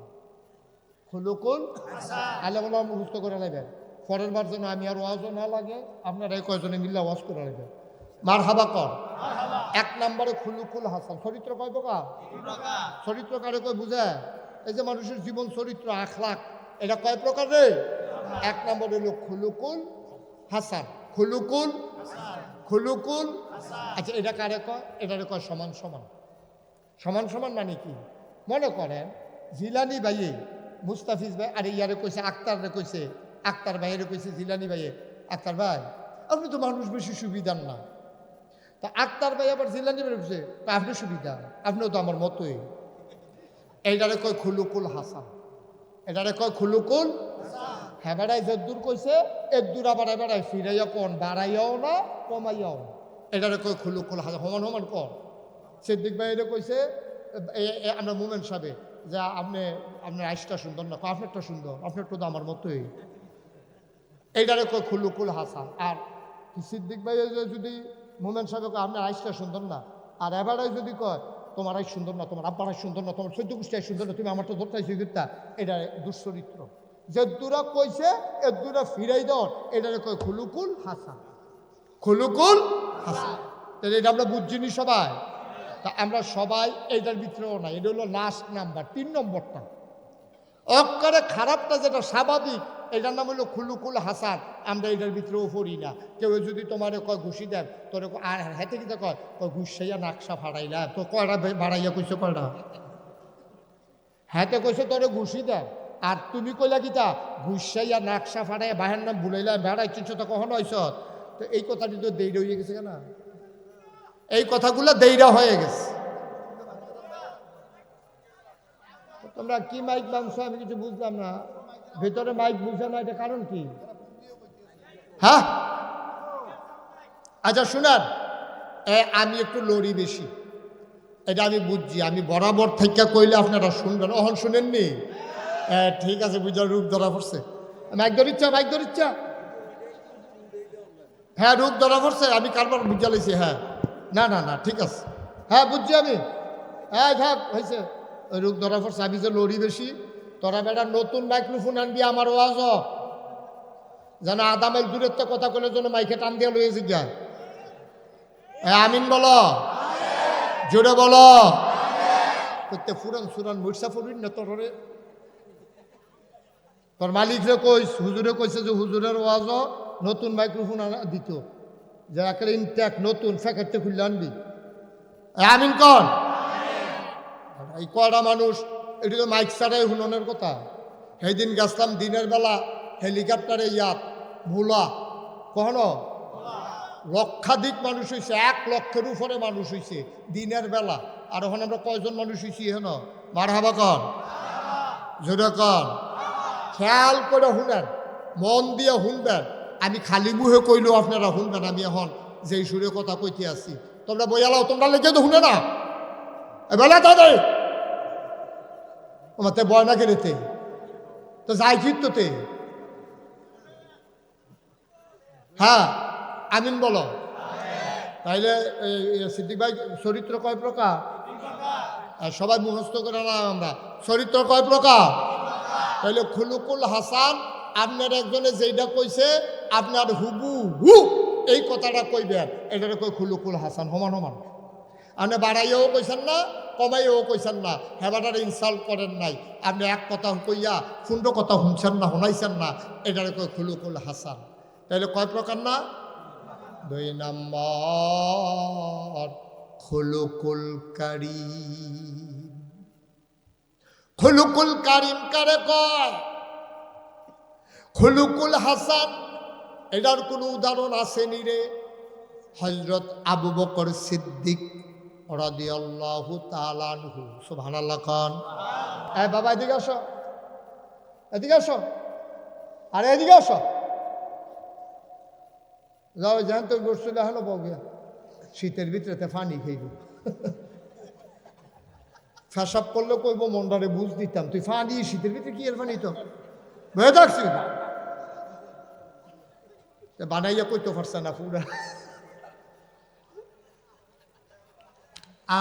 খুলুকুল হাসান আলেমুল্লাহ মুখস্থ করে নেবেন, পরের বার যেন আমি আর ওয়াজও না লাগে, আপনারা এই কয়জনে মিল্লা ওয়াজ করে নেবেন। মারহাবা কর। 1 নম্বরে খুলুকুল হাসান। চরিত্র কয় প্রকার? চরিত্র কারে কয় বুঝে? এই যে মানুষের জীবন চরিত্র আখলাক, এটা কয় প্রকার রে? 1 নম্বর হইল খুলুকুল হাসান। খুলুকুল খুলুকুল আচ্ছা, এটা কারে কয়? এটারে কয় সমান সমান। সমান সমান মানে কি? মনে করেন জিলানি ভাইয়ে মুস্তাফিজ ভাই, আরে ইয়ারে কইছে আক্তারে কইছে, আক্তার ভাইয়ের কইছে জিলানি ভাইয়ে, আক্তার ভাই আপনি তো মানুষ বেশি সুবিধার না। তা আক্তার ভাই আবার জিলানি ভাই কইছে আপনি সুবিধা, আপনিও তো আমার মতোই। এইটারে কয় খুলুকুল হাসান। এটারে কয় খুলুকুল হ্যাঁ। বেড়াই যে দূর কইছে এর দূর আবার বেড়াই ফিরাইয়া কোন, বাড়াইয়াও না কমাইয়াও না। এটারে কয় খুলুকুল হাসান। সমান সমান কর। সিদ্দিক ভাই এটা কইছে আমরা মোমেন সাহেবে যে আপনার আইসটা সুন্দর না, আপনারটা সুন্দর, আপনারটা তো আমার মতোই। এইটারে কয় খুলুকুল হাসান। আর সিদ্দিক ভাই যদি মোমেন সাহেব কয় আপনার আইসটা সুন্দর না, আর এবারে যদি কয় তোমার আইস সুন্দর না, তোমার আব্বার আইস সুন্দর না, তোমার চৈদ্য গোষ্ঠী আইস সুন্দর না, তুমি আমার তো ধরতেছি গীতা, এটা দুশ্চরিত্র। যে দূরা কইছে এর দূরা ফিরাই দেওয়ার, এটারে কয় খুলুকুল হাসান। খুলুকুল হাসান। তাহলে এটা আমরা বুঝছিনি সবাই। তা আমরা সবাই এইটার ভিতরেও নাই। এটা হলো লাস্ট নাম্বার, 3 নম্বরটা। অক্ষরে খারাপটা যেটা স্বাভাবিক, এটার নাম হলো খুলুকুল হাসান। আমরা এটার ভিতরেও পড়ি না। কেউ যদি তোমারে কয় ঘুষি দেন, তোর আর হাতে কিনা কয় ঘুষাইয়া নাকশা ফাড়াইলা, তো কয়টা বাড়াইয়া কইছো কয়টা? হাতে কইছো তোরে ঘুষি দেন, আর তুমি কইলা কিতা ঘুষাইয়া নাকশা ফাড়াইয়া বাহের নাম ভুলাইলা বেড়াই চিনছ, তো কখনো হইছ? তো এই কথাটি তো দেরি হয়ে গেছে কেনা। এই কথাগুলো দেইরা হয়ে গেছে। তোমরা কি মাইক বাংছো আমি কিছু বুঝলাম না, ভেতরে মাইক বুঝে না, এটা কারণ কি? হ্যাঁ আচ্ছা শুনান, আমি একটু লড়ি বেশি, এটা আমি বুঝছি, আমি বরাবর থেকে কইলে আপনারা শুনবেন, অহন শুনেননি? ঠিক আছে, বুঝার রূপ ধরা পড়ছে, মাইক ধরিচ্ছা, মাইক ধরিচ্ছা, হ্যাঁ রূপ ধরা পড়ছে, আমি কারবার বুঝা লাইছি, হ্যাঁ না না না ঠিক আছে, হ্যাঁ বুঝছি আমি, হ্যাঁ থাক হয়েছে, ওই রূপ ধরা পড়ছে, আমি যে লড়ি বেশি, তোরা বেটা নতুন মাইক্রোফোন আনবি আমার ওয়াজ যেন আধা মাইল দূরের তো কথা কইলে যেন মাইকে টান দিয়ে লইয়েছি গা। আমিন বলো, জোরে বলো, করতে ফুরান সুরান মুরসা ফুরিন না তোরে, তোর মালিক রে কইস, হুজুরে কইছে যে হুজুরের ওয়াজ নতুন মাইক্রোফোন দিত, যে একটা ইনটেক নতুন ফ্যাকেটে খুললে আনবি, আমিন কর। এই কয়টা মানুষ এটি তো মাইক ছাড়াই হুননের কথা। সেই দিন গেছিলাম দিনের বেলা হেলিকপ্টারে ইয়াত ভোলা, কখনো লক্ষাধিক মানুষ হয়েছে, 1 লক্ষের উপরে মানুষ হয়েছে দিনের বেলা, আর এখন আমরা কয়জন মানুষ হয়েছি হেন, মার হাবা কর, জোরে কর, খেয়াল করে শুনেন, মন দিয়ে শুনবেন, আমি খালি মুহে কইলেও আপনারা শুনবেন, আমি এখন যেই সুরে কথা কইতে আছি, তোমরা বইয়ালাও, তোমরা লেগে তো শুনে না বেলা তাদের তোমাতে বয় না কেড়েতে তো যাই ফিরতে, হ্যাঁ আমিন বলো। তাইলে সিদ্দিক ভাই চরিত্র কয় প্রকার? সবাই মুখস্থ করে না, আমরা চরিত্র কয় প্রকার? তাইলে খুলুকুল হাসান, আপনার একজনে যেইটা কইছে আপনার হুবু হু এই কথাটা কইবেন, এটারে কই খুলুকুল হাসান, সমান সমান। আপনি বাড়াইয়াও কইছেন না, কমাইয়াও কইছেন না, হেবাটারে ইনসাল্ট করেন নাই, আপনি এক কথা কইয়া ফুন্ড কথা শুনছেন না, শোনাইছেন না, এটারে কই খুলুকুল হাসান। তাইলে কয় প্রকার না? 2 নম্বর খুলুকুল কারীম। খুলুকুল কারীম কারে কয়? খুলুকুল হাসান এটার কোনো উদাহরণ আসেনি রে? হযরত আবু বকর সিদ্দিক রাদিয়াল্লাহু তাআলা আনহু, সুবহানাল্লাহ খান। বাবা এদিকে আসো, এদিকে আসো, আরে এদিকে আসো, যাও জান তো গোসল এখনো বগিয়া, শীতের ভিতরে পানি খাইব, ফেসাব করলে কইব মন্ডারে বুঝ দিতাম, তুই ফানি শীতের ভিতরে কি এর ফানি তো ভয়ে থাকছি বানাইয়া কইতে পারছে না পুরা।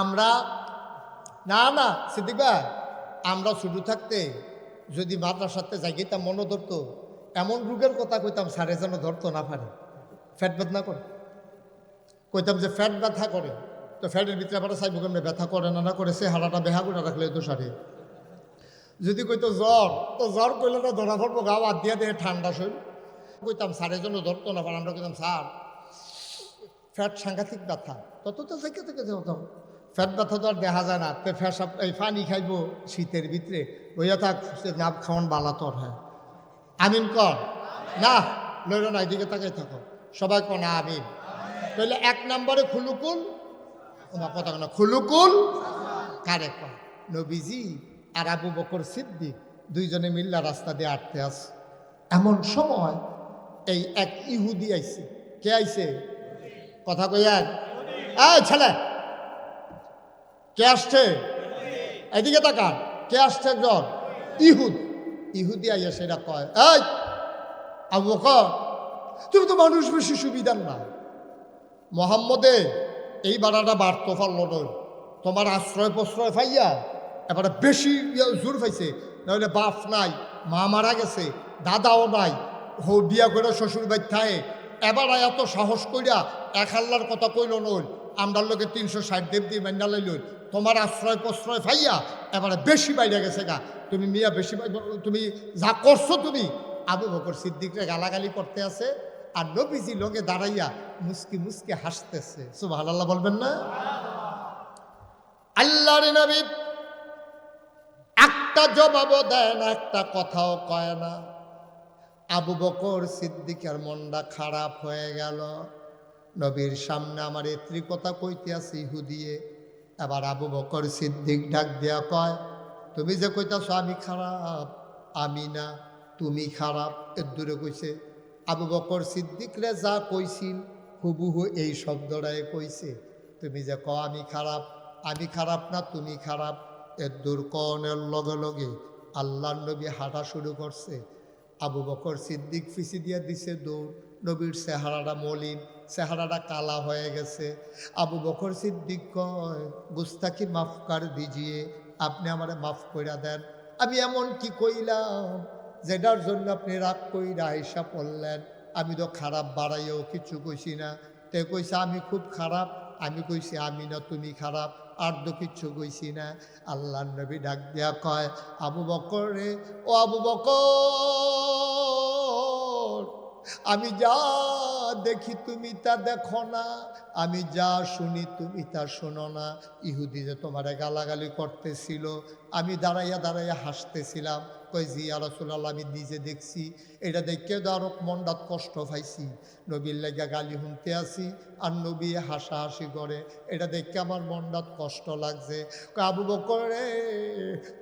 আমরা না না সিদ্দিক ভাই, আমরা ছোট থাকতে যদি মাদ্রাসাতে যাই গেতাম মনে ধরতো, এমন রোগের কথা কইতাম সারে যেন ধরতো না পারে, ফ্যাট ব্যথা করে, কইতাম যে ফ্যাট ব্যথা করে, তো ফ্যাটের ভিতরে আবার চাইব কেমনি ব্যথা করে না করে, সে হাড়াটা বেহা করে রাখলে তো সারে। যদি কইতো জ্বর, তো জ্বর কইলে তো ধরা পড়বো, গা বাদ দিয়া দেহে ঠান্ডা শরীর, কইতাম সারের জন্য ধরতো না পারে, আমরা কইতাম স্যার ফ্যাট সাংঘাতিক ব্যথা, তত তো থেকে হতাম, ফ্যাট ব্যথা তো আর দেখা যায় না, তো ফ্যাসাব এই পানি খাইব শীতের ভিতরে, বইয়া থাক নাম খাওয়ান বালা তোর, হ্যাঁ আমিন কর না, লইল না এদিকে তাকাই থাকো, সবাই কো না আমিন। তাহলে 1 নম্বরে খুলুকুল, কথা না খুলুকুল কারে কয়? নবীজি আর আবু বকর সিদ্দিক দুইজনে মিল্লা রাস্তা দিয়ে আটতে আছে, এমন সময় এই এক ইহুদি আইছে। কে আইছে? কথা কইয়ার ছেলে কে আসছে? এদিকে তাকান, কে আসছে? একজন ইহুদি আইয়া সেটা কয়, এই আবু বকর তুমি তো মানুষ বেশি সুবিধার না, মোহাম্মদে এই বাড়াটা বাড়তো পারল নয়, তোমার আশ্রয় প্রশ্রয় পাইয়া এবারে বেশি জোর পাইছে, নাহলে বাপ নাই, মা মারা গেছে, দাদাও নাই, বিয়া করে শ্বশুর বাড়ি থাকে, এবার এত সাহস কইরা 1 আল্লাহর কথা কইল নইল, আমরার লোকে 360 দেব দিয়ে মান্না লইল, তোমার আশ্রয় প্রশ্রয় পাইয়া এবারে বেশি বাইরে গেছে গা, তুমি মিয়া বেশি, তুমি যা করছো তুমি। আবু বকর সিদ্দিকরে গালাগালি করতে আছে, আর নবীজি লোকে দাঁড়াইয়া মুস্কি মুস্কি হাসতেছে, সুবহানাল্লাহ বলবেন না? আল্লাহর নবী একটা জবাবও দেয় না, একটা কথাও কয় না। আবু বকর সিদ্দিকের মনটা খারাপ হয়ে গেল, নবীর সামনে আমার এত্রি কথা কইতে আছে ইহুদিয়ে। এবার আবু বকর সিদ্দিক ডাক দিয়া কয়, তুমি যে কইতাছো আমি খারাপ, আমি না, তুমি খারাপ। এর দূরে কইছে। আবু বকর সিদ্দিক রে যা কইছিল হুবহু এই শব্দটাই কইছে। তুমি যে ক আমি খারাপ না, তুমি খারাপ। এর দূর কনের লগে লগে আল্লাহর নবী হাঁটা শুরু করছে। আবু বকর সিদ্দিক ফিসি দিয়া দিছে দৌড়। নবীর চেহারাটা মলিন, চেহারাটা কালা হয়ে গেছে। আবু বকর সিদ্দিক কয়, গুস্তাকি মাফ কর দিজিয়ে, আপনি আমারে মাফ কইরা দেন। আমি এমন কি কইলাম যেটার জন্য আপনি রাগ কইরা আইসা পড়লেন? আমি তো খারাপ বাড়াইও কিছু কইছি না। তে কইছে আমি খুব খারাপ। আমি কইছি আমি না, তুমি খারাপ। আর তো কিচ্ছু কইছি না। আল্লাহর নবী ডাক দিয়া কয়, আবু বকর রে, ও আবু বকর, আমি যা দেখি তুমি তা দেখো না, আমি যা শুনি তুমি তা শোনো না। ইহুদি যে তোমারে গালাগালি করতেছিল, আমি দাঁড়াইয়া দাঁড়াইয়া হাসতেছিলাম। কই জি ইয়া রাসূলুল্লাহ, আমি নিজে দেখছি। এটা দেখে তো আরো মনটাত কষ্ট পাইছি। নবীর লেগা গালি শুনতে আসি আর নবী হাসাহাসি করে, এটা দেখে আমার মনটাত কষ্ট লাগছে। কই আবু বকর রে,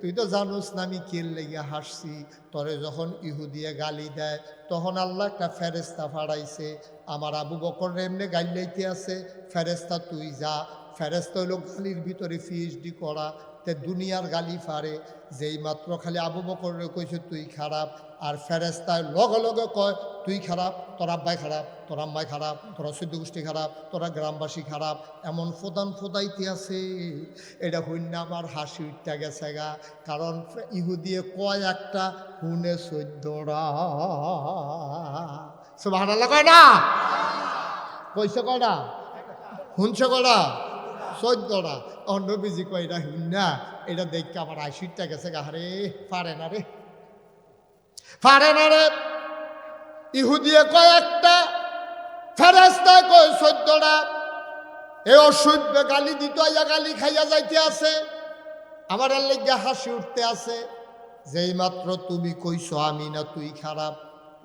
তুই তো জানোস না আমি কের লেগে হাসছি। তরে যখন ইহুদিয়ে গালি দেয় তখন আল্লাহ একটা ফেরেস্তা ফাড়াইছে, আমার আবু বকর এমনি গাইলাইতে আছে। ফেরেস্তা তুই যা। ফেরেস্তা হইল গালির ভিতরে পিএইচডি করা, তে দুনিয়ার গালি ফারে। যেই মাত্র খালি আবু বকরে কইছে তুই খারাপ, আর ফেরেস্তায় লগে লগে কয় তুই খারাপ, তোর আব্বাই খারাপ, তোর আম্মাই খারাপ, তোরা চৌদ্দ গোষ্ঠী খারাপ, তোরা গ্রামবাসী খারাপ। এমন ফোদান ফোদাইতে আছে, এটা হইন না আমার হাসি উঠতে গেছে গা। কারণ ইহুদিয়ে কয় একটা, হুনে 14টা। সুবহানাল্লাহ কয় না? কইছে কয়টা? শুনছে কয়টা? 14টা। নবীজি কয় এটা হুন না, এটা দেখে আমার আশিরটা গেছে গা। রে পারে না রে, পারে না রে। ইহুদিয়ে কয় একটা, ফেরেশতা কয় 14টা। এ অসভ্য গালি দিত, গালি খাইয়া যাইতে আছে। আমার লেগে হাসি উঠতে আছে। যেই মাত্র তুমি কইছো আমি না, তুই খারাপ,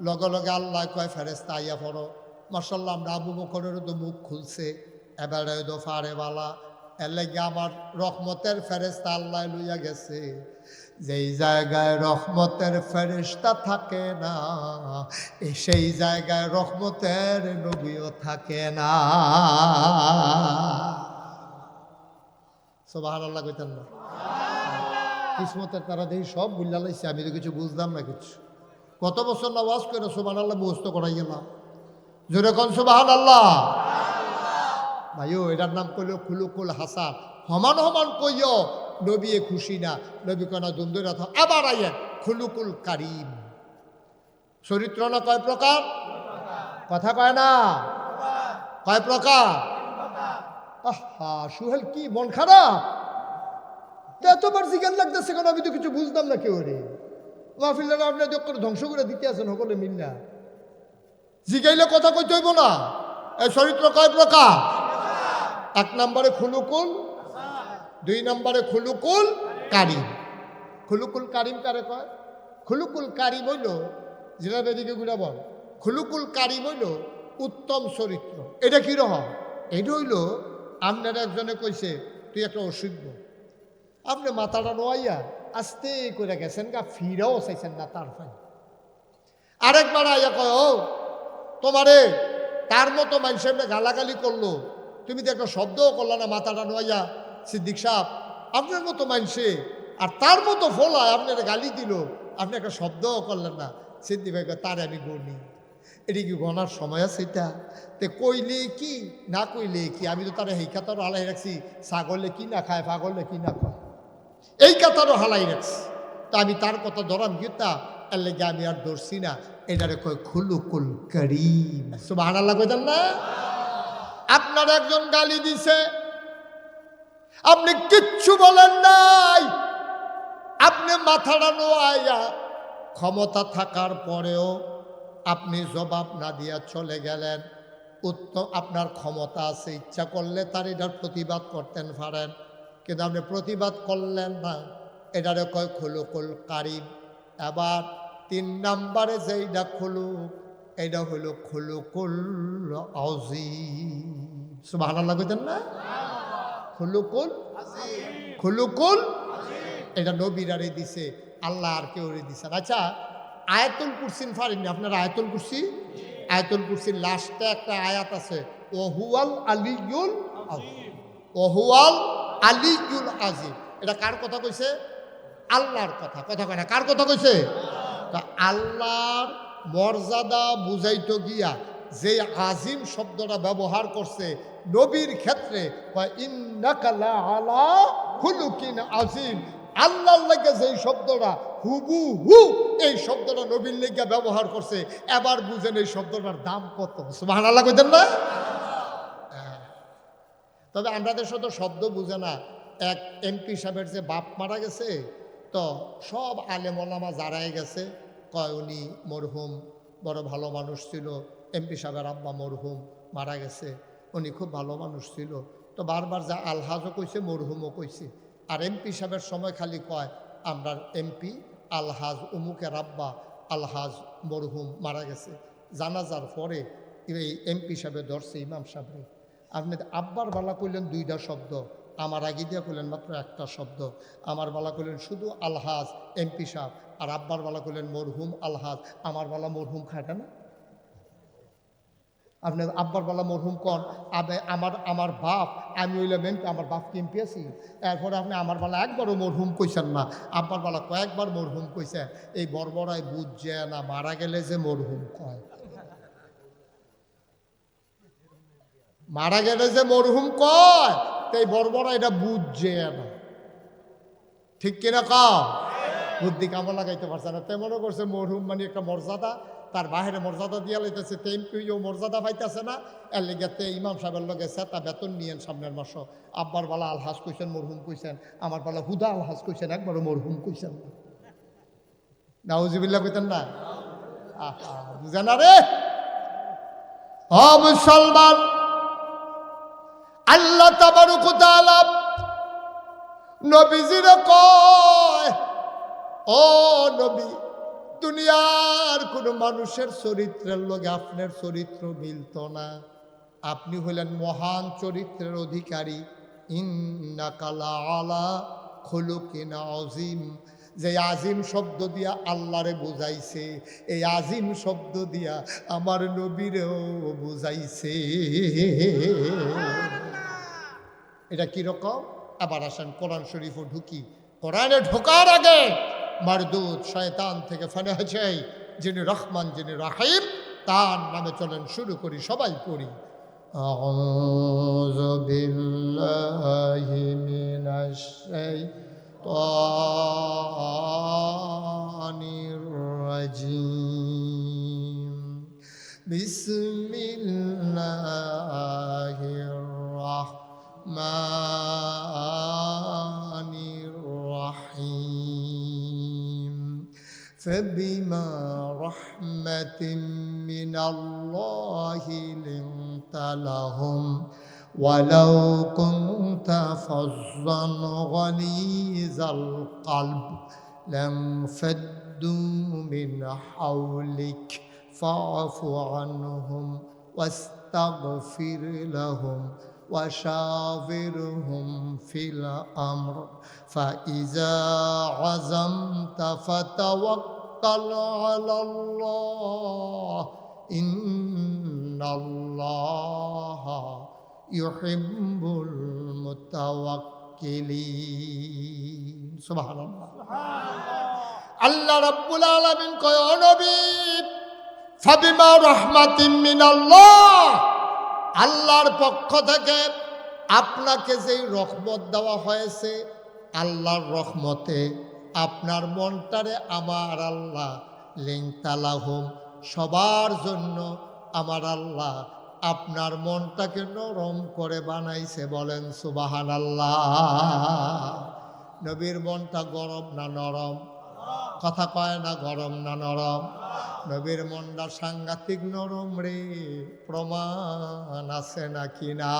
লগে লগে আল্লাহ কয় ফেরেশতা আইয়া পড়ো। মাশাআল্লাহ, আমরা আবু বকরের তো মুখ খুলছে, এবারে তো ফারে বালা। এর লেগে আমার রহমতের ফেরেশতা আল্লাহ লইয়া গেছে। যেই জায়গায় রহমতের ফেরেশতা থাকে না, সেই জায়গায় রহমতের নবীও থাকে না। সুবহানাল্লাহ কইতেন না? কিসমতের তারা দেখি সব বুঝলা লাইছে, আমি তো কিছু বুঝলাম না কিছু। কত বছর না ওয়াজ করে সুবহানাল্লাহ মুখস্থ করাই গেলাম। জোরে কোন সুবহানাল্লাহ। ভাইও, এটার নাম কইল খুলুকুল হাসান। সমান সমান কইও নবী খুশি না, নবী কনা দ্বন্দ্ব থাক। আবার আইয়েন খুলুকুল কারিম। চরিত্র না কয় প্রকার? কথা কয় না? কয় প্রকার? আহা সুহেল, কি মন খারাপ? এতবার জিজ্ঞান লাগতেছে কেন? আমি তো কিছু বুঝতাম না। কেউ রে মাহফিলরা আপনি ধ্বংস করে দিতে আছেন সকলে মিল্লা। জিগাইলে কথা কইতে হইব না। এই চরিত্র কয় প্রকার? 1 নম্বরে খুলুকুল, 2 নম্বরে খুলুকুল কারিম। খুলুকুল কারিম কারে কয়? খুলুকুল কারিম হইল, যেটা বেদিকে গুলা বল, খুলুকুল কারিম হইল উত্তম চরিত্র। এটা কি রকম? এটা হইল আপনারা একজনে কইছে তুই একটা অসভ্য, আপনি মাথাটা নোয়াইয়া আস্তে করে গেছেন গা, ফিরাও চাইছেন না তার ফাই। আরেকবার আইয়া কয়, ও তোমারে তার মতো মানুষের গালাগালি করলো, তুমি তো একটা শব্দও করলা না মাথাটা নোয়াইয়া। সিদ্দিক সাহেব, আপনার মতো মানুষে আর তার মতো ফোলায় আপনার গালি দিল, আপনি একটা শব্দও করলেন না। সিদ্দিক ভাই তার আমি গণি, এটি কি গণার সময় আছে? এটা তে কইলে কি না কইলে কি? আমি তো তারা এই কাতারও হালাই রাখছি, ছাগলে কি না খায়, পাগলে কি না খায়, এই কাতারও হালাই রাখছি। তা আমি তার কথা ধরাম গীতা, এর লেগে আমি আর ধরছি না। এটারে কয় খুলুকুল কারীম। সুবহানাল্লাহ কইতেন না? আপনার একজন গালি দিছে, আপনি কিচ্ছু বলেন নাই, আপনি মাথাটা নোয়াইয়া ক্ষমতা থাকার পরেও আপনি জবাব না দিয়া চলে গেলেন। উত্তম, আপনার ক্ষমতা আছে, ইচ্ছা করলে তার এটার প্রতিবাদ করতেন পারেন, কিন্তু আপনি প্রতিবাদ করলেন না। এটারে কয় খুলুকুল কারিম। এবার 3 নম্বরে যেইটা খুলুক, এটা হলো খুলুকুল আযীম। সুবহানাল্লাহ কইতেন না? খুলুকুল এটা নবীরারে দিছে, আল্লাহ আর কেউ দিছে। আচ্ছা, আয়াতুল কুরসিন পারেননি আপনারা? আয়াতুল কুরসি, আয়াতুল কুরসির লাস্টে একটা আয়াত আছে, ওহুয়াল আলিয়ুল আযীম, ওহুয়াল আলিয়ুল আযীম। এটা কার কথা কইছে? আল্লাহর কথা। কথা কয় না, কার কথা কইছে? তা আল্লাহর মর্যাদা বুঝাইতে গিয়া যে আজিম শব্দটা ব্যবহার করছে নবীর ক্ষেত্রে, ইন্নাকা লাআলা খুলুকিন আযীম, আল্লাহর লাগে যেই শব্দটা হুবহু এই শব্দটা নবীর লেগে ব্যবহার করছে, এবার বুঝেন এই শব্দটার দাম কত। সুবহানাল্লাহ কইতেন না? তবে আমাদের সাথে শব্দ বুঝে না। এক এমপি সাহেবের যে বাপ মারা গেছে, তো সব আলেম ওলামা যারাই গেছে কয় উনি মরহুম, বড় ভালো মানুষ ছিল। এমপি সাহেবের আব্বা মরহুম, মারা গেছে, উনি খুব ভালো মানুষ ছিল। তো বারবার যা আলহাজও কইছে, মরহুমও কইছে। আর এমপি সাহেবের সময় খালি কয় আমরা এমপি আলহাজ উমুকের আব্বা আলহাজ মরহুম মারা গেছে। জানাজার পরে এই এমপি সাহেবে ধরছে ইমাম সাহেবরে, আপনি আব্বার বালা কইলেন দুইটা শব্দ, আমার আগে দিয়া কইলেন মাত্র একটা শব্দ। আমার বালা কইলেন শুধু আলহাজ এমপি সাহেব, আর আব্বার বালা কইলেন মরহুম আলহাজ। আমার বালা মরহুম খায়টা না? আপনি আব্বার বালা মরহুম কন, আমার বাপ, আমি হইলাম এমপি, আমার বাপকে এমপি আছি। এরপরে আপনি আমার বালা একবারও মরহুম কইছেন না, আব্বার বালা কয়েকবার মরহুম কইছে। এই বর্বরায় বুঝছে না, মারা গেলে যে মরহুম কয়, মারা গেলে যে মরহুম কয়, তাই বর্বরা এটা বুঝছে না। ঠিক কিনা কাও? বুদ্ধি কামা লাগাইতে পারছে না। তাই মনে করছে মরহুম মানে একটা মর্যাদা, তার বাহিরে মর্যাদা দিয়া লইতেছে, তেমপিও মর্যাদা পাইতেছে না। এর লেগে ইমাম সাহেবের লগে তা বেতন নিয়েন সামনের মাস। আব্বার বালা আলহাজ কইছেন, মরহুম কইছেন, আমার বালা হুদা আলহাজ কইছেন, একবারও মরহুম কইছেন না। নাউজুবিল্লাহ কইতেন না? আহা, বুঝে না রে। ও মুসলমান, আল্লাহ তাবারক ওয়া তাআলা নবীজিরে কয়, ও নবী, দুনিয়ার কোন মানুষের চরিত্রের লগে আপনার চরিত্র মিলত না। আপনি হইলেন মহান চরিত্রের অধিকারী। ইন্নাকা লাআলা খুলুকিন আযীম। যে আজিম শব্দ দিয়া আল্লাহরে বুঝাইছে, এই আজিম শব্দ দিয়া আমার নবীরেও বুঝাইছে। এটা কিরকম? আবার আসেন কোরআন শরীফও ঢুকি। কোরআনে ঢোকার আগে মারদুদ শয়তান থেকে ফানা হয়েছে, যিনি রহমান, যিনি রাহিম, তার নামে চলেন শুরু করি, সবাই পড়ি। আউযু বিল্লাহি মিনাশ শাইতানির রাজিম। বিসমিল্লাহির রাহমানির রাহিম। فبما رحمة من الله لنت لهم ولو كنت فظا غليظ القلب لانفضوا من حولك فاعف عنهم واستغفر لهم وشاورهم في الأمر فإذا عزمت فتوكل على الله إن الله يحب المتوكلين. سبحان الله. আল্লাহ রাব্বুল আলামিন কয়, ও নবী, ফাবিমা রাহমাতিন মিনাল্লাহ, আল্লাহর পক্ষ থেকে আপনাকে যেই রহমত দেওয়া হয়েছে, আল্লাহর রহমতে আপনার মনটারে আমার আল্লাহ লিংতালাহুম, সবার জন্য আমার আল্লাহ আপনার মনটাকে নরম করে বানাইছে। বলেন সুবহানাল্লাহ। নবীর মনটা গরম না নরম? কথা কয় না, গরম না নরম? নবীর মনটা সাংঘাতিক নরম রে, প্রমাণ আছে নাকি না?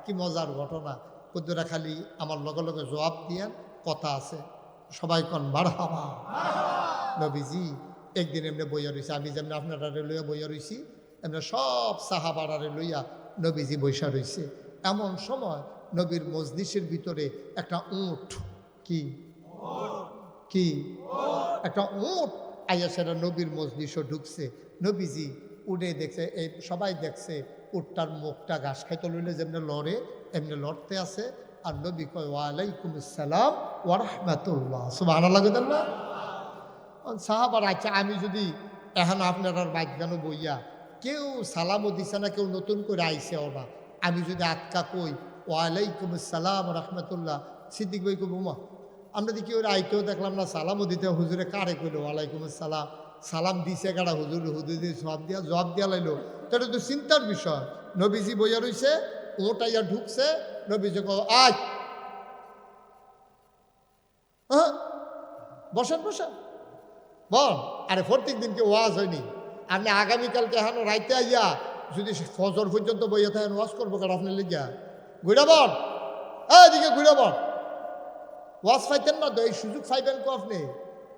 কি মজার ঘটনা। কুদ্দুরা খালি আমার লগে লগে জবাব দিয়েন, কথা আছে, সবাই কন মারহাবা। নবীজি একদিন এমনি বইয়া রয়েছে, আমি যেমনি আপনারা লইয়া বইয়া রয়েছি এমনি সব সাহাবারারে লইয়া নবীজি বৈশা রয়েছে। এমন সময় নবীর মজলিসের ভিতরে একটা উট, কি কি একটা উট আইয়া সেটা নবীর মজলিসও ঢুকছে। নবীজি উঠে দেখছে, এই সবাই দেখছে উটটার মুখটা ঘাস খাইতে লইলে যেমনি লড়ে এমনি লড়তে আছে। আর নবী কয় ওয়ালাইকুম আসসালাম ওয়া রাহমাতুল্লাহ, সুবহানাল্লাহ কইতেন না? সাহাবার আচ্ছা, আমি যদি এখন আপনার মাঝখানে বইয়া কেউ সালামও দিছে না, কেউ নতুন করে আইসেও না, আমি যদি আটকা কই ওয়ালাইকুম আসসালাম রহমতুল্লাহ, সিদ্দিক ভাই কব উমা আমরা দেখি ওরা আইতেও দেখলাম না, সালামও দিতে, হুজুরে কারে কইলো ওয়ালাইকুম আসসালাম, সালাম দিছে কারা হুজুর, হুজুর দিয়ে জবাব দিয়া লাইলো, তো এটা তো চিন্তার বিষয়। নবীজি বইয়া রইছে, ওটাইয়া ঢুকছে, নবীজি কো আয় বসেন বসেন বল। আরে প্রত্যেক দিনকে ওয়াজ হয়নি, আপনি আগামীকালকে এখন রাইতে আইয়া যদি ফজর পর্যন্ত বইয়া থাকেন ওয়াজ করবো কারণ আপনি লিখিয়া ঘুরে বল, এদিকে ঘুরে বল। ওয়াজ পাইতেন না তো, এই সুযোগ পাইবেন কো আপনি?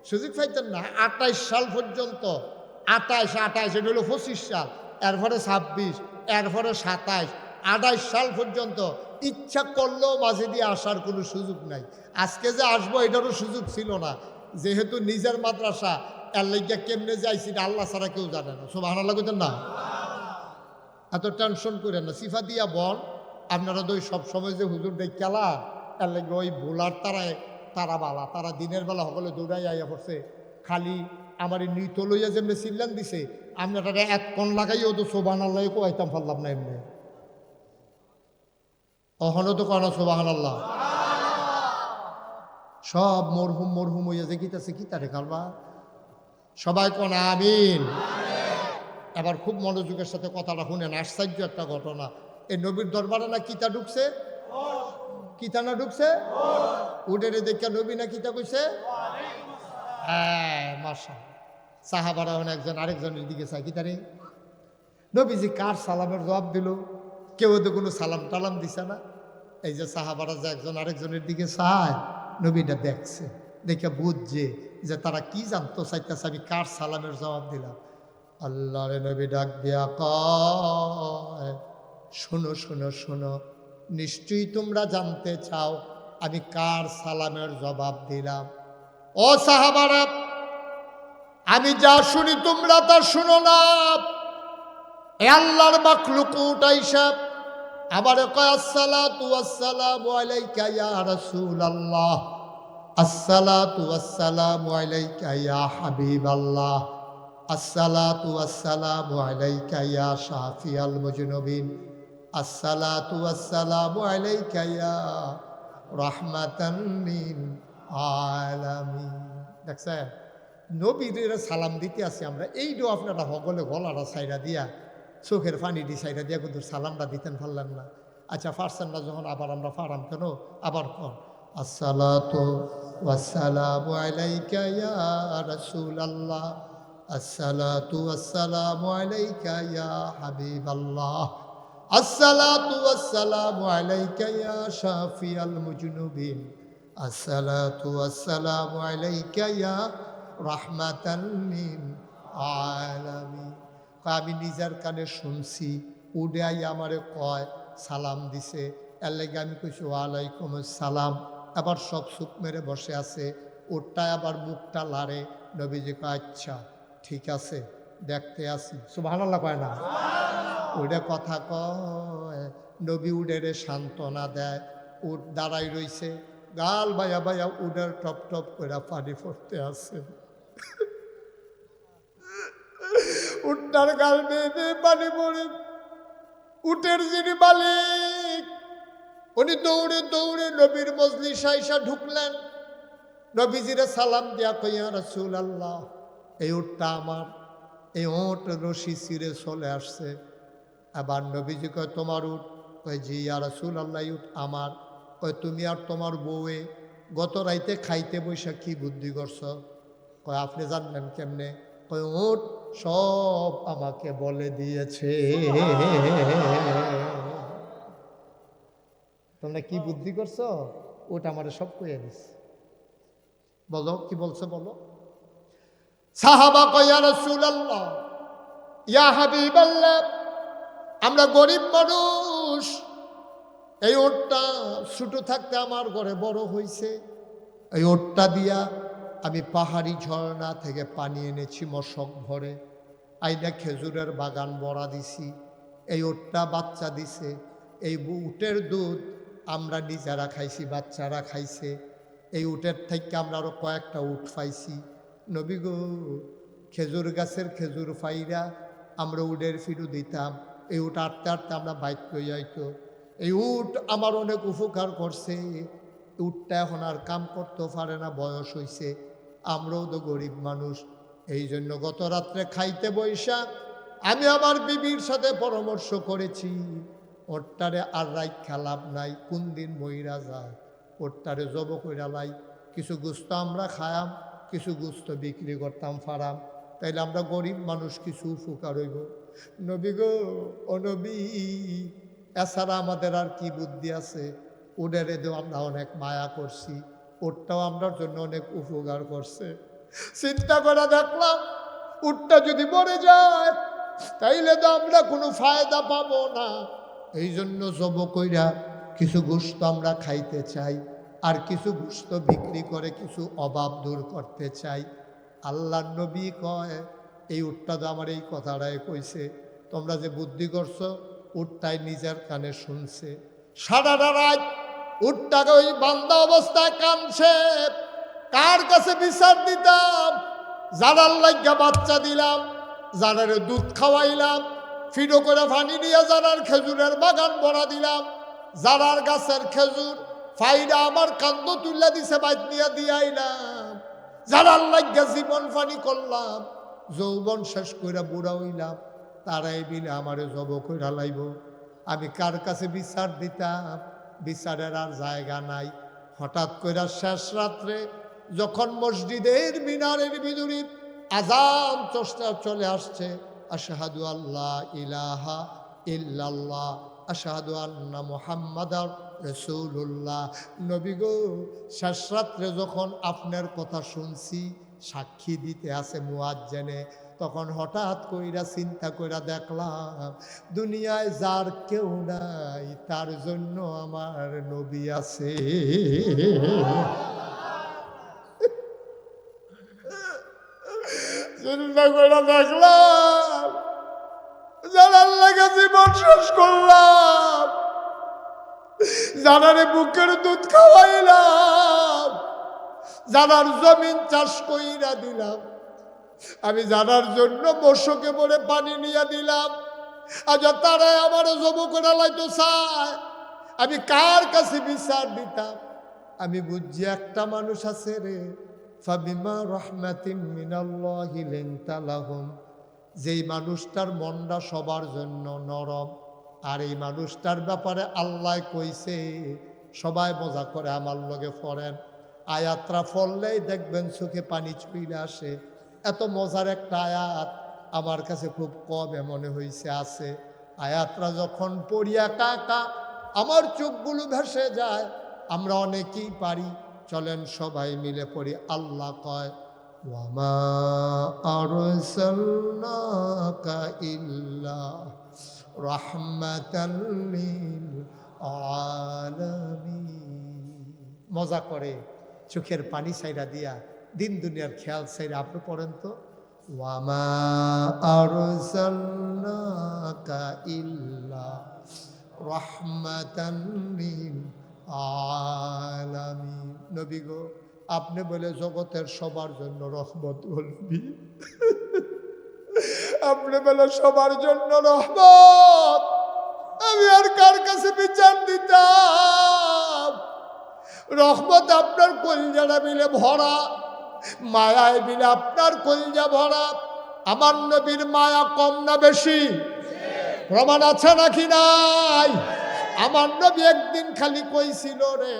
সুযোগ পাইতেন না। 28 সাল পর্যন্ত, 28 এটা হলো 25 সাল, এরপরে 26, এরপরে 27, 28 সাল পর্যন্ত ইচ্ছা করলেও মাঝে দিয়ে আসার কোনো সুযোগ নাই। আজকে যে আসবো এটারও সুযোগ ছিল না, যেহেতু নিজের মাদ্রাসা, এর লাগিয়া কেমনে যাইছি আল্লাহ ছাড়া কেউ জানে না। সুবহানাল্লাহ কইতেন না? এত টেনশন করেন না, সিফা দিয়া বল। আপনারা তো সব সময় যে হুজুর দেখলা, এর লাগে ওই ভোলার তারা বালা, তারা দিনের বেলা সকলে দৌড়াই আইয়া পড়ছে, খালি আমার এই নৃত্য লইয়া যেমনি চিল্লান দিছে, আপনারা এক কোন লাগাইও তো সুবহানাল্লাহ কো আইতাম পারলাম না এমনি। অহনো তো কেন সুবহানাল্লাহ? সব মরহুম মরহুম হইয়া যে গীতাছে কি তারে কালবা সবাই কোন আমিন। এবার খুব মনোযোগের সাথে কথাটা শুনেন, আশ্চর্য একটা ঘটনা। এই নবীর দরবারে না কিতা ঢুকছে, কিতা না ঢুকছে, উঠে দেখে নবী না কিতা কইছে, হ্যাঁ মাশা। সাহাবারা একজন আরেকজনের দিকে চাই, কিতারে নবীজি কার সালামের জবাব দিল? কেউ তো কোনো সালাম টালাম দিছে না। এই যে সাহাবারা যে একজন আরেকজনের দিকে চায়, নবীটা দেখছে, দেখে বুঝছে যে তারা কি জানতো চাইতেছে আমি কার সালামের জবাব দিলাম। আল্লাহর নবী ডাক দিয়া কয়, শোনো শোনো শোনো, নিশ্চয়ই তোমরা জানতে চাও আমি কার সালামের জবাব দিলাম। ও সাহাবারা, আমি যা শুনি তোমরা তা শুনো না। এ আল্লাহর মাখলুক উঠাইসা আবার কয় আসসালাতু ওয়াসসালামু আলাইকা ইয়া রাসূলুল্লাহ, আসসালাতু ওয়াসসালামু আলাইকা ইয়া হাবিবাল্লাহ, আসসালাতু ওয়াসসালামু আলাইকা ইয়া শাফিয়াল মুজনুবিন, আসসালাতু ওয়াসসালামু আলাইকা ইয়া রাহমাতান লিল আলামিন। দেখছেন নবীর সালাম দিতে আসি আমরা, এইটাও আপনারা হগলে গলাটা সাইরা দিয়া চোখের পানি দিয়ে সাইরা দিয়া কিন্তু সালামটা দিতেন পারলেন না। আচ্ছা পারছেন না যখন, আবার আমরা পারাম কেন? আবার কর আসসালাতু ওয়াসসালামু আলাইকা ইয়া রাসূলুল্লাহ, আসসালাতু ওয়াসসালামু আলাইকা ইয়া হাবিবাল্লাহ, আসসালাতু ওয়াসসালামু আলাইকা ইয়া শাফিয়াল মুজনুবিন, আসসালাতু ওয়াসসালামু আলাইকা ইয়া রাহমাতান লিল আলামিন। আমি নিজের কানে শুনছি, উডাই আমারে কয় সালাম দিছে, এর লাগে আমি কইছি ওয়ালাইকুম আসসালাম। আবার সব সুখ মেরে বসে আছে, ওরটায় আবার মুখটা লাড়ে। নবীজি কয় আচ্ছা ঠিক আছে দেখতে আসি। সুবহানাল্লাহ কয় না? ওইটা কথা কয়। নবী উডেরে সান্ত্বনা দেয়, উট দাঁড়াই রইছে, গাল বাইয়া বাইয়া উডের টপ টপ করে পানি পড়তে আছে। উটটার গাল বেয়ে বেয়ে পানি পড়ে। উটের যিনি মালিক উনি দৌড়ে দৌড়ে নবীর মজলিস আইসা ঢুকলেন। নবীজিরে সালাম দিয়া কইয়া রাসূলুল্লাহ, এই উটটা আমার, এই উট রশি ছিঁড়ে চলে আসছে। আবার নবীজি কয় তোমার উট? কয় জি ইয়া রাসূলুল্লাহ, উট আমার। কয় তুমি আর তোমার বউয়ে গত রাইতে খাইতে বৈশা কি বুদ্ধি করছ? কয় আপনি জানলেন কেমনে? কয় উট সব আমাকে বলে দিয়েছে। তোমরা কি বুদ্ধি করছো? ওটা আমার সব কইয়া দিস। বলো কি বলছো বলো। সাহাবা কয় ইয়া রাসূলুল্লাহ, ইয়া হাবিবাল্লাহ, আমরা গরিব মানুষ, এই ওটটা ছোট থাকতে আমার ঘরে বড় হইছে, এই ওটটা দিয়া আমি পাহাড়ি ঝর্ণা থেকে পানি এনেছি মশক ভরে, আইনা খেজুরের বাগান বড়া দিছি, এই ওটটা বাচ্চা দিছে, এই উটের দুধ আমরা নিজেরা খাইছি, বাচ্চারা খাইছে, এই উটের থেকে আমরা আরো কয়েকটা উট পাইছি। নবী গো, খেজুর গাছের খেজুর ফাইরা আমরা উটের ফিরু দিতাম, এই উট আটতে আটতে আমরা বাইক লই আইতো, এই উট আমার অনেক উপকার করছে, উটটা এখন আর কাম করতে পারে না, বয়স হইছে, আমরাও তো গরিব মানুষ, এই জন্য গত রাত্রে খাইতে বৈশা আমি আমার বিবির সাথে পরামর্শ করেছি, ওটটারে আর রাইখা লাভ নাই, কোন দিন মইরা যায়, ওটটারে জব কইরা লাই, কিছু গুস্ত আমরা খায়াম, কিছু গুস্ত বিক্রি করতাম ফারাম, তাইলে আমরা গরিব মানুষ কিছু উপকার হইব। নবী গো, ও নবী, এছাড়া আমাদের আর কি বুদ্ধি আছে? উডের এদেও আমরা অনেক মায়া করছি, উটটাও আমরার জন্য অনেক উপকার করছে, চিন্তা করে দেখলাম উটটা যদি মরে যায় তাইলে তো আমরা কোনো ফায়দা পাবো না, এই জন্য জব কইরা কিছু গোশত আমরা খাইতে চাই, আর কিছু গোশত বিক্রি করে কিছু অভাব দূর করতে চাই। আল্লাহর নবী কয়, এই উটটা তো আমার এই কথাটাই কইছে, তোমরা যে বুদ্ধি করছো, উটটাই নিজের কানে শুনছে। সারাটা রাত উটটাকে ওই বান্ধা অবস্থায় কানছে, কার কাছে বিচার দিতাম? যারার লাইগা বাচ্চা দিলাম, যারার দুধ খাওয়াইলাম, ফিডো করে পানি নিয়ে যারার খেজুরের বাগান ভরা দিলাম, যারার গাছের খেজুর ফাইডা আমার কান্দ তুল্লা দিছে বাইত নিয়ে দিয়াইলাম, যারার লাইগা জীবন পানি করলাম, যৌবন শেষ কইরা বুড়া হইলাম, তারাই মিলে আমারে জব কইরা লাইব। আমি কার কাছে বিচার দিতাম? বিচারের আর জায়গা নাই। হঠাৎ কইরা শেষ রাত্রে যখন মসজিদের মিনারের ভিতরে আযান চলে আসছে, আশহাদু আল্লাহ ইলাহা ইল্লাল্লাহ আশহাদু আন্না মুহাম্মাদার রাসূলুল্লাহ, নবী গো, শেষ রাত্রে যখন আপনার কথা শুনছি, সাক্ষী দিতে আছে মুয়াজ্জিনে, তখন হঠাৎ কইরা চিন্তা কইরা দেখলাম দুনিয়ায় যার কেউ নাই তার জন্য আমার নবী আছে। চিন্তা কইরা দেখলাম যার লাগে জীবন শেষ করলাম, যারারে বুকের দুধ খাওয়াইলাম, যারার জমিন চাষ কইরা দিলাম, আমি জানার জন্য মশকে বলে পানি নিয়ে দিলাম, আজ তারাই আমার জব করে লাইতো চায়, আমি কার কাছে বিচার দিতাম? আমি বুঝছি একটা মানুষ আছে রে, ফাবিমা রহমাতিন মিনাল্লাহি লিনতা লাহুম, যেই মানুষটার মনটা সবার জন্য নরম, আর এই মানুষটার ব্যাপারে আল্লাহ কইছে, সবাই মজা করে আমার লগে পড়েন, আয়াতরা পড়লেই দেখবেন চোখে পানি চুইলে আসে। এত মজার একটা আয়াত আমার কাছে খুব কম মনে হয়েছে আছে। আয়াতরা যখন পড়িয়া কাকা আমার চোখগুলো ভেসে যায়। আমরা অনেকেই পারি, চলেন সবাই মিলে পড়ি। আল্লাহ কয়, ওয়ামা আরসালনাকা ইল্লা রাহমাতাল লিল আলামিন। মজা করে চোখের পানি ছাইরা দিয়া দিন দুনিয়ার খেয়াল ছাইরা আপনি পড়েন তো, ওয়ামা আরসালনাকা ইল্লা রাহমাতাল লিল আলামিন। নবী গো, আপনি বলে জগতের সবার জন্য রহমত বলবি, আপনি বলে সবার জন্য রহমত, আমি আর কার কাছে বিচার দিতাম? রহমত আপনার কলজাটা মিলে ভরা, মায়ায় মিলে আপনার কলজা ভরা। আমার নবীর মায়া কম না বেশি? প্রমাণ আছে নাকি নাই? আমার নবী একদিন খালি কইছিল রে,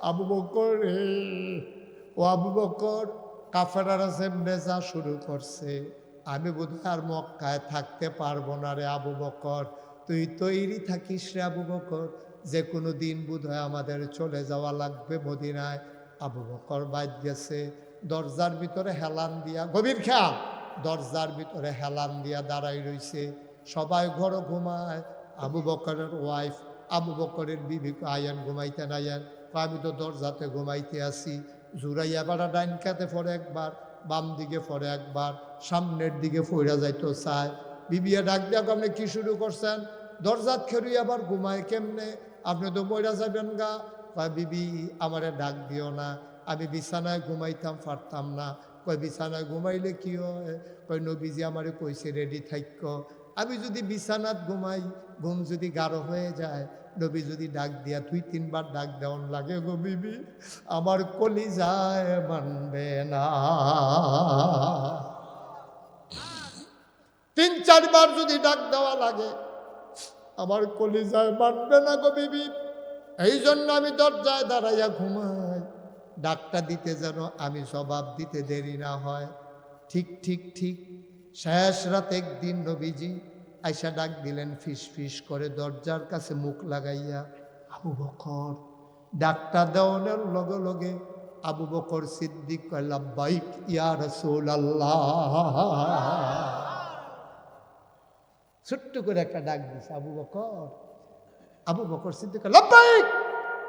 আবু বকর রে, ও আবু বকর, কাফেরারা যেমনে যা শুরু করছে, আমি বোধহয় আর মক্কায় থাকতে পারবো না রে আবু বকর, তুই তৈরি থাকিস রে আবু বকর, যে কোনো দিন বোধহয় আমাদের চলে যাওয়া লাগবে মদিনায়। আবু বকর বাইত গেছে, দরজার ভিতরে হেলান দিয়া, গভীর খেয়াল, দরজার ভিতরে হেলান দিয়া দাঁড়াই রইছে। সবাই ঘর ঘুমায়। আবু বকরের ওয়াইফ, আবু বকরের বিবি আয়ান ঘুমাইতে নাইয়ান, আমি তো দরজাতে ঘুমাইতে আসি। জুরাইয়া বাড়া ডাইন কাতে পড়ে একবার, বাম দিকে পড়ে একবার, সামনের দিকে ফইরা যাইতো চায়। বিবিয়া ডাক দিয়া, আপনি কি শুরু করছেন? দরজাত খেরুই আবার ঘুমায় কেমনে? আপনি তো মইরা যাবেন গা। কয় বিবি আমারে ডাক দিও না, আমি বিছানায় ঘুমাইতাম পারতাম না। কয় বিছানায় ঘুমাইলে কি হয়? কয় নবীজি আমারে কইছে রেডি থাইক্য। আমি যদি বিছানাত ঘুমাই, ঘুম যদি গাঢ় হয়ে যায়, নবী যদি ডাক দিয়া 2-3 বার ডাক দেওয়ান লাগে গো বিবি, আমার কলিজায় মানবে না। 3-4 বার যদি ডাক দেওয়া লাগে, আমার কলিজায় মানবে না গো বিবি। এই জন্য আমি দরজায় দাঁড়াইয়া ঘুমাই, ডাকটা দিতে যেন আমি জবাব দিতে দেরি না হয়। ঠিক ঠিক ঠিক শেষ রাতে একদিন নবীজি আইসা ডাক দিলেন, ফিস ফিস করে দরজার কাছে মুখ লাগাইয়া, আবু বকর। ডাকটা দেওয়ানোর লগে লগে আবু বকর সিদ্দিক কয়, লাব্বাইক ইয়া রাসূলুল্লাহ। ছোট্ট করে একটা ডাক দিছে আবু বকর। আবু বকর সিদ্দিক লাব্বাইক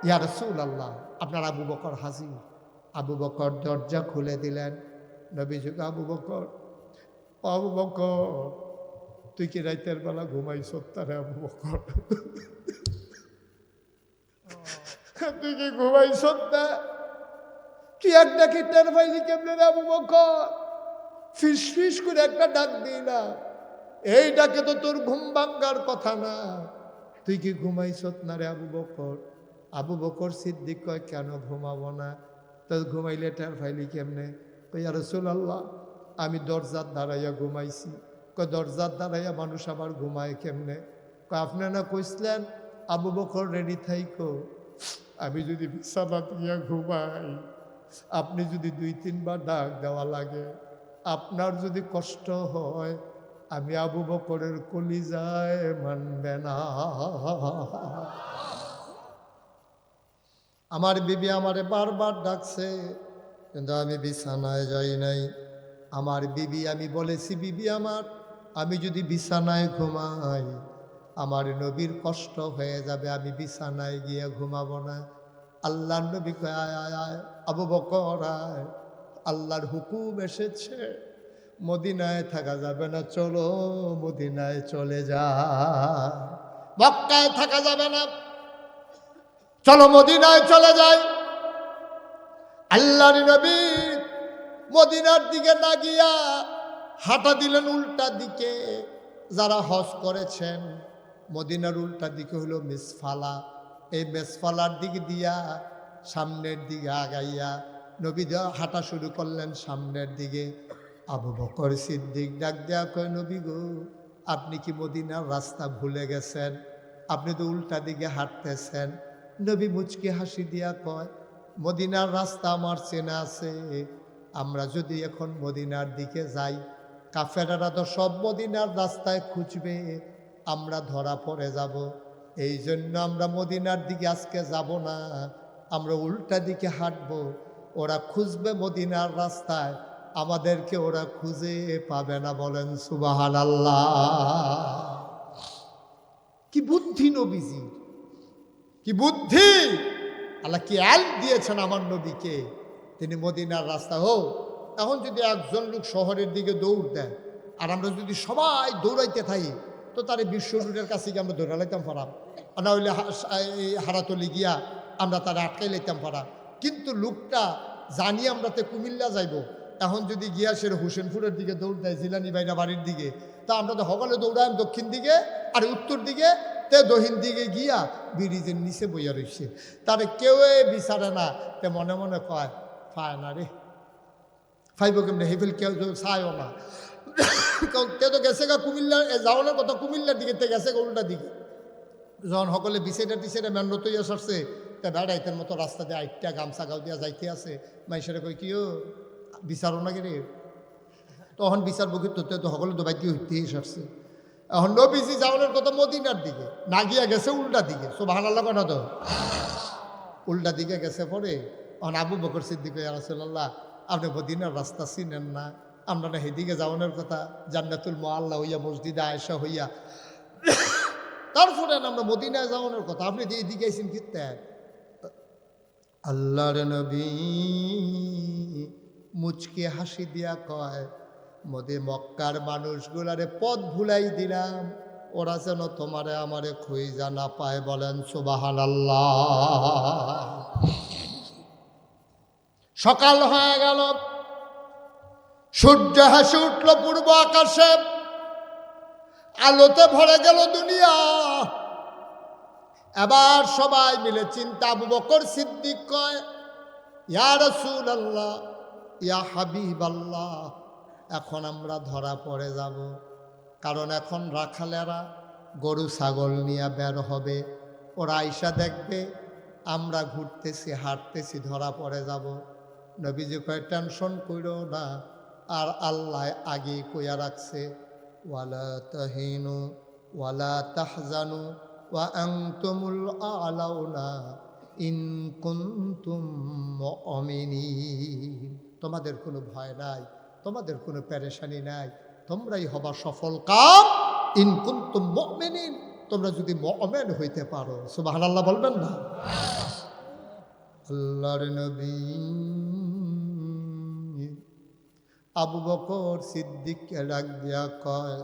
ইয়া রাসূলুল্লাহ, আপনার আবু বকর হাজির। আবু বকর দরজা খুলে দিলেন। নবীজি আবু বকর, আবু বকর তুই কি রাতের বেলা ঘুমাইছ? তারে আবু বকর তুই কি ঘুমাইছ না? কি একটা কি টের পাইলি কেমনে রে আবু বকর? ফিস ফিস করে একটা ডাক দিই না, এই ডাকে তো তোর ঘুম ভাঙ্গার কথা না। তুই কি ঘুমাইছ না রে আবু বকর? আবু বকর সিদ্দিক কয়, কেন ঘুমাবো না? তো ঘুমাইলে টের পাইলি কেমনে? কই ইয়া রাসূলুল্লাহ, আমি দরজার দাঁড়াইয়া ঘুমাইছি। কয় দরজার দাঁড়াইয়া মানুষ আবার ঘুমায় কেমনে? কয় আপনি না কইছিলেন আবু বকর রেডি থাইকো। আমি যদি বিছানা দিয়া ঘুমাই, আপনি যদি 2-3 বার ডাক দেওয়া লাগে, আপনার যদি কষ্ট হয়, আমি আবু বকরের কলিজায় মানবে না। আমার বিবি আমারে বারবার ডাকছে, কিন্তু আমি বিছানায় যাই নাই। আমার বিবি, আমি বলেছি বিবি আমার, আমি যদি বিছানায় ঘুমাই, আমার নবীর কষ্ট হয়ে যাবে, আমি বিছানায় গিয়ে ঘুমাবো না। আল্লাহর নবী কয়, আয় আয় আয় আবু বকর আয়, আল্লাহর হুকুম এসেছে, মদিনায় থাকা যাবে না, চলো মদিনায় চলে যা। মক্কায় থাকা যাবে না, চলো মদিনায় চলে যাই। আল্লাহর নবী মদিনার দিকে না গিয়া হাঁটা দিলেন উল্টা দিকে। যারা হজ করেছেন, মদিনার উল্টা দিকে হলো মিসফালা। এই মেসফালার দিক দিয়া সামনের দিকে আগাইয়া নবী হাঁটা শুরু করলেন সামনের দিকে। আবু বকর সিদ্দিক ডাক দেয়া কয়, নবী গো, আপনি কি মদিনার রাস্তা ভুলে গেছেন? আপনি তো উল্টা দিকে হাঁটতেছেন। নবী মুচকি হাসি দিয়া কয়, মদিনার রাস্তা আমার চেনা আছে। আমরা যদি এখন মদিনার দিকে যাই, কাফেরারা তো সব মদিনার রাস্তায় খুঁজবে, আমরা ধরা পড়ে যাব। এই জন্য আমরা মদিনার দিকে আজকে যাব না, আমরা উল্টা দিকে হাঁটবো। ওরা খুঁজবে মদিনার রাস্তায়, আমাদেরকে ওরা খুঁজে পাবে না। বলেন সুবহানাল্লাহ। কি বুদ্ধি নবীজি, কি বুদ্ধি! আল্লাহ কি আল দিয়েছেন আমার নবীকে। তিনি মদিনার রাস্তা হোক। এখন যদি একজন লোক শহরের দিকে দৌড় দেয়, আর আমরা যদি সবাই দৌড়াইতে থাকি, তো তার বিশ্ব রোডের কাছে গিয়ে আমরা দৌড়া লাইতাম পারাম, না হইলে হারাতলি গিয়া আমরা তারা আটকাই লাইতাম পারাম। কিন্তু লোকটা জানি আমরা তো কুমিল্লা যাইব, এখন যদি গিয়া সে হোসেনপুরের দিকে দৌড় দেয়, জিলানি বাইনা বাড়ির দিকে, তা আমরা তো সকলে দৌড়াইম দক্ষিণ দিকে আর উত্তর দিকে। তে দক্ষিণ দিকে গিয়া ব্রিজের নিচে বইয়া রয়েছে, তারে কেউ বিচারে না। তে মনে মনে কয়, পায় না রে, ফাইব কেমনে হেফেল, কেউ চায়ও না। তে তো গেছে গা কুমিল্লার যাওয়ানোর কথা, কুমিল্লার দিকে তে গেছে গা উল্টা দিকে। যখন সকলে বিছেটা টিছেটা মেন্নত ইয়ে সরছে, তা বেড়াইতের মতো রাস্তা দিয়ে আইটা গামছা গাও দিয়া যাইতে আছে। মাইসেরা কই, কিও বিচারো না রে? তখন বিচার বকিত তো সকলে তো বাইকে হইতেই সরছে। এখন নবীজি যাওয়ানোর কথা মদিনার দিকে, না গিয়া গেছে উল্টা দিকে। সুবহানাল্লাহ কথা তো, উল্টা দিকে গেছে পরে। এখন আবু বকর সিদ্দিক ইয়া রাসূলুল্লাহ, আপনি মদিনার রাস্তা চিনেন না, আমরা না সেদিকে যাওয়ানোর কথা, জান্নাতুল মুআল্লা হইয়া মসজিদে আয়েশা হইয়া, তারপরে আমরা মদিনায় যাওয়ানোর কথা, আপনি যে এদিকে আইসেন কিনতে। আল্লাহর নবী মুচকে হাসি দিয়া কয়, মক্কার মানুষগুলারে পথ ভুলাই দিলাম, ওরা যেন তোমারে আমারে খুঁজা না পায়। বলেন সুবহানাল্লাহ। সকাল হয়ে গেল, সূর্য হেসে উঠল পূর্ব আকাশে, আলোতে ভরে গেল দুনিয়া। এবার সবাই মিলে চিন্তা, আবু বকর সিদ্দিক কয়, ইয়া রাসূলুল্লাহ, ইয়া হাবিবাল্লাহ, এখন আমরা ধরা পড়ে যাব, কারণ এখন রাখালেরা গরু ছাগল নিয়ে বের হবে, ওরা আইসা দেখবে আমরা ঘুরতেছি হাঁটতেছি, ধরা পড়ে যাব। নবীজি কয়, টেনশন কইরো না, আর আল্লাহ আগে কইয়া রাখছে, ওয়ালা তাহিনু ওয়ালা তাহজানু ওয়া আনতুমুল আ'লাউনা ইন কুনতুম মুমিনিন। তোমাদের কোনো ভয় নাই, তোমাদের কোনো পেরেশানি নাই, তোমরাই হবা সফল কাম ইন কুনতুম মুমিনিন, তোমরা যদি মুমিন হইতে পারো। সুবহানাল্লাহ বলবেন না? আল্লাহর নবী আবু বকর সিদ্দিককে ডাক দিয়া কয়,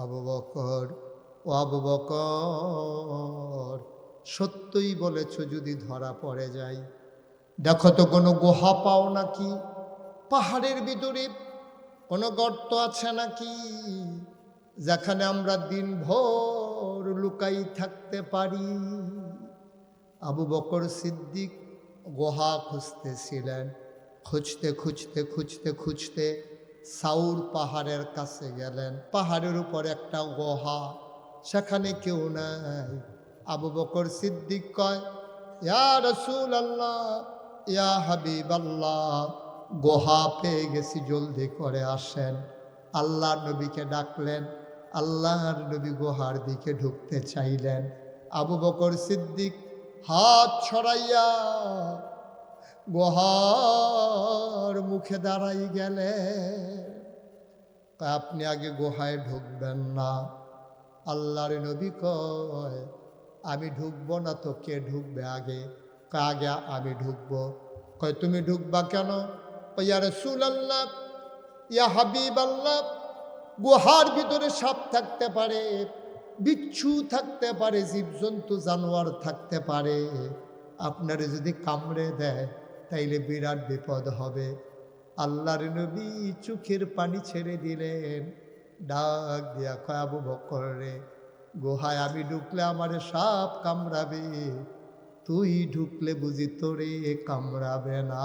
আবু বকর, ও আবু বকর, সত্যই বলেছ, যদি ধরা পড়ে যাই, দেখো তো কোনো গুহা পাও নাকি, পাহাড়ের ভিতরে কোনো গর্ত আছে নাকি, যেখানে আমরা দিনভর লুকাই থাকতে পারি। আবু বকর সিদ্দিক গুহা খুঁজতেছিলেন, খুঁজতে খুঁজতে খুঁজতে খুঁজতে সাউর পাহাড়ের কাছে গেলেন। পাহাড়ের উপর একটা গুহা, সেখানে কেউ নাই। আবু বকর সিদ্দিক কয়, ইয়া রাসূলুল্লাহ, ইয়া হাবিবাল্লাহ, গুহা পেয়ে গেছি, জলদি করে আসেন। আল্লাহর নবীকে ডাকলেন, আল্লাহর নবী গুহার দিকে ঢুকতে চাইলেন। আবু বকর সিদ্দিক হাত ছড়াইয়া গুহার মুখে দাঁড়াই গেলে। আপনি আগে গুহায় ঢুকবেন না। আল্লাহর নবী কয়, আমি ঢুকবো না তো কে ঢুকবে আগে? আগে আমি ঢুকবো। কয়, তুমি ঢুকবা কেন? ইয়া রাসূলুল্লাহ, ইয়া হাবিবাল্লাহ, গুহার ভিতরে সাপ থাকতে পারে, বিচ্ছু থাকতে পারে, জীবজন্তু জানোয়ার থাকতে পারে, আপনারে যদি কামড়ে দেয় তাইলে বিরাট বিপদ হবে। আল্লাহর নবী চোখের পানি ছেড়ে দিলেন, ডাক দিয়া কয়, আবু বকর রে, গুহায় আমি ঢুকলে আমারে সাপ কামড়াবে, তুই ঢুকলে বুঝি তোরে কামড়াবে না?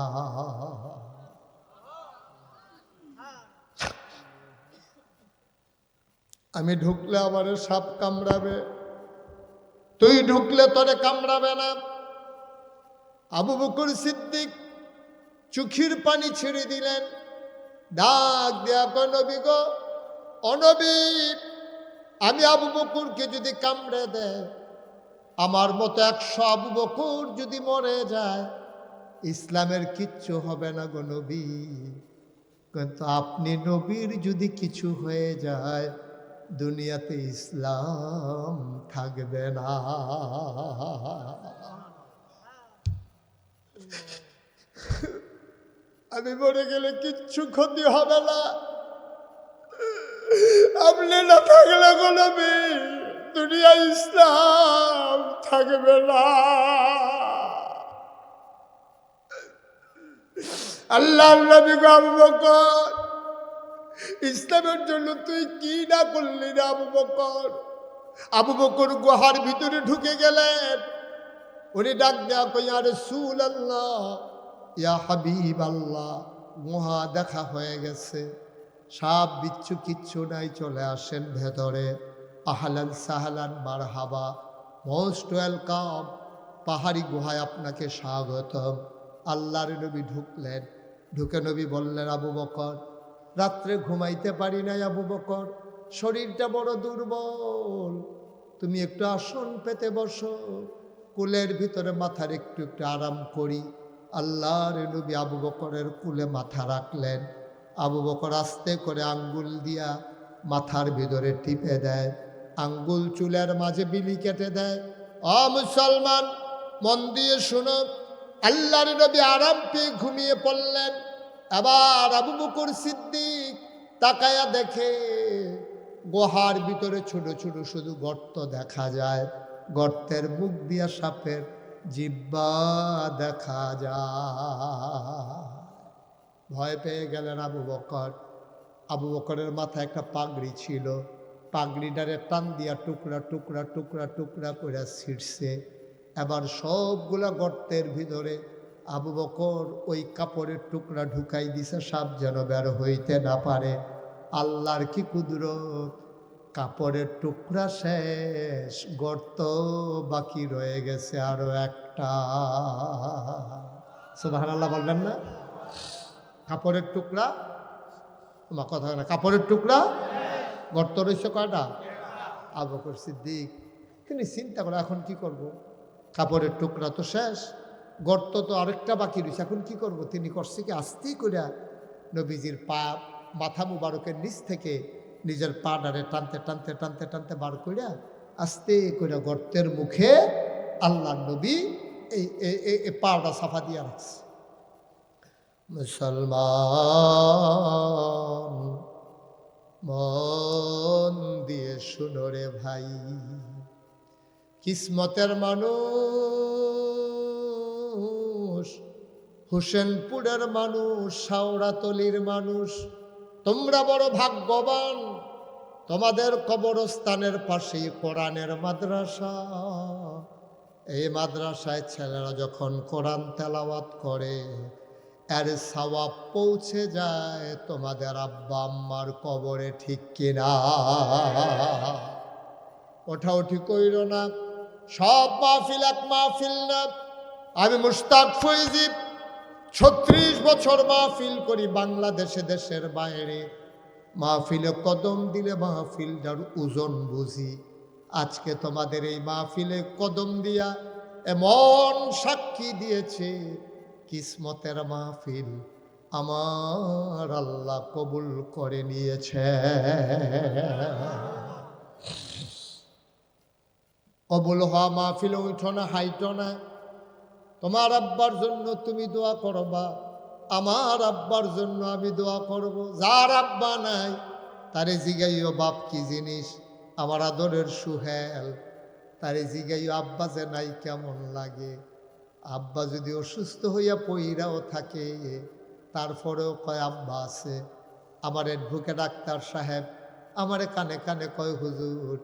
আমি ঢুকলে আমারে সাপ কামড়াবে, তুই ঢুকলে তোরে কামড়াবে না। আবু বকর সিদ্দিক চোখের পানি ছেড়ে দিলেন, ডাক দেয়া কয়, নবী গো, অনবী, আমি আবু বকরকে যদি কামড়ে দেয়, আমার মতো 100 আবু বকর যদি মরে যায়, ইসলামের কিচ্ছু হবে না গো নবী। কিন্তু আপনি নবীর যদি কিছু হয়ে যায়, দুনিয়াতে ইসলাম থাকবে না। আমি মরে গেলে কিচ্ছু ক্ষতি হবে না, আপনি না থাকলে গো নবী, দুনিয়া ইসলাম থাকবে না। আল্লাহর নবী গো, আবু বকর, ইসলামের জন্য তুই কি না করলি রে আবু বকর? আবু বকর গুহার ভিতরে ঢুকে গেলেন। উনি ডাক দেয়া কই, ইয়া রাসূলুল্লাহ, ইয়া হাবিবাল্লাহ, গুহা দেখা হয়ে গেছে, সাপ বিচ্ছু কিচ্ছু নাই, চলে আসেন ভেতরে। আহলান সাহলান মারহাবা, মোস্ট ওয়েলকাম, পাহাড়ি গুহায় আপনাকে স্বাগতম। আল্লাহর নবী ঢুকলেন। ঢুকে নবী বললেন, আবু বকর, রাত্রে ঘুমাইতে পারি নাই আবু বকর, শরীরটা বড় দুর্বল, তুমি একটু আসন পেতে বসো, কুলের ভিতরে মাথার একটু একটু আরাম করি। আল্লাহর নবী আবু বকরের কুলে মাথা রাখলেন। আবু বকর আস্তে করে আঙ্গুল দিয়া মাথার ভিতরে টিপে দেয়, আঙ্গুল চুলের মাঝে বিলি কেটে দেয়। ও মুসলমান, মন দিয়ে শুনো, আল্লাহর নবী আরাম পেয়ে ঘুমিয়ে পড়লেন। আবার আবু বকর সিদ্দিক তাকায়া দেখে গুহার ভিতরে ছোট ছোট শুধু গর্ত দেখা যায়, গর্তের মুখ দিয়া সাপের জিহ্বা দেখা যায়। ভয় পেয়ে গেলেন আবু বকর। আবু বকরের মাথায় একটা পাগড়ি ছিল, পাগড়িটারে টান দিয়া টুকরা টুকরা টুকরা টুকরা করে ছিঁড়ছে। এবার সবগুলা গর্তের ভিতরে আবু বকর ওই কাপড়ের টুকরা ঢুকাই দিছে, সাপ যেন বের হইতে না পারে। আল্লাহর কি কুদরত, কাপড়ের টুকরা শেষ, গর্ত বাকি রয়ে গেছে আরো একটা। সুবহানাল্লাহ বলবেন না? কাপড়ের টুকরা, তোমার কথা না, কাপড়ের টুকরা গর্ত রয়েছে কয়টা? আবু বকর সিদ্দিক তিনি চিন্তা করে এখন কি করব, কাপড়ের টুকরা তো শেষ, গর্ত তো আরেকটা বাকি রয়েছে, এখন কি করব। তিনি করছে কি, আস্তেই করিয়া নবীজির পা, মাথা মুবারকের নিচ থেকে নিজের পা ডারে টানতে টানতে টানতে টানতে বার করিয়া আস্তে করে গর্তের মুখে আল্লাহ নবী এই পাটা সাফা দিয়া রাখছে। মুসলমান মন দিয়ে শুনো রে ভাই, কিসমতের মানুষ, হোসেনপুরের মানুষ, শাওরাতলির মানুষ, তোমরা বড় ভাগ্যবান। তোমাদের কবরস্থানের পাশেই কোরআনের মাদ্রাসা। এই মাদ্রাসায় ছেলেরা যখন কোরআন তেলাওয়াত করে এর সওয়াব পৌঁছে যায় তোমাদের আব্বা আম্মার কবরে, ঠিক কিনা? ওঠাউঠি কইর না, সব মাহফিল এক মাহফিল না। আমি মুশতাক ফৈজি 36 বছর মাহফিল করি বাংলাদেশে, দেশের বাইরে। মাহফিলে কদম দিলে মাহফিলটার ওজন বুঝি। আজকে তোমাদের এই মাহফিলে কদম দিয়া এমন সাক্ষী দিয়েছে, কিসমতের মাহফিল আমার আল্লাহ কবুল করে নিয়েছে। কবুল হওয়া মাহফিলে উঠো না, হাইটো না। তোমার আব্বার জন্য তুমি দোয়া করবা, আমার আব্বার জন্য আমি দোয়া করব। যার আব্বা নাই তারে জিগাইও বাপ কি জিনিস। আমার আদরের সুহেল, তারে জিগাইও আব্বা যে নাই কেমন লাগে। আব্বা যদি অসুস্থ হইয়া পইরাও থাকে তারপরেও কয় আব্বা আছে। আমার অ্যাডভোকেট ডাক্তার সাহেব আমারে কানে কানে কয়, হুজুর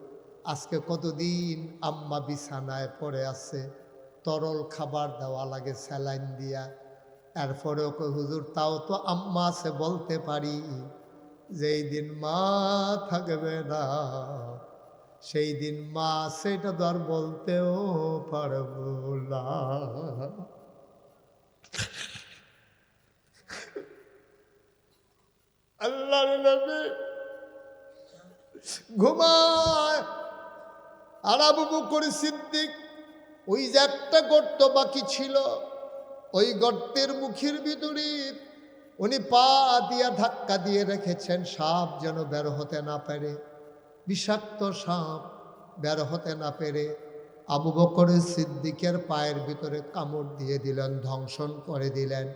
আজকে কতদিন আম্মা বিছানায় পড়ে আছে, তরল খাবার দেওয়া লাগে স্যালাইন দিয়া। এরপরেও কয়, হুজুর তাও তো আম্মা আছে বলতে পারি। যেই দিন মা থাকবে না সেই দিন মা সেটা তো আর বলতেও পারবো না। আল্লাহর নবী ঘুমায়, আর আবু বকর সিদ্দিক ওই যে একটা গর্ত বাকি ছিল, ওই গর্তের মুখের ভিতরে উনি পা দিয়া ধাক্কা দিয়ে রেখেছেন, সাপ যেন বের হতে না পারে, বিষাক্ত সাপ বের হতে না পেরে আবু বকর সিদ্দিকের পায়ের ভিতরে কামড় দিয়ে দিলেন, ধ্বংসন করে দিলেন।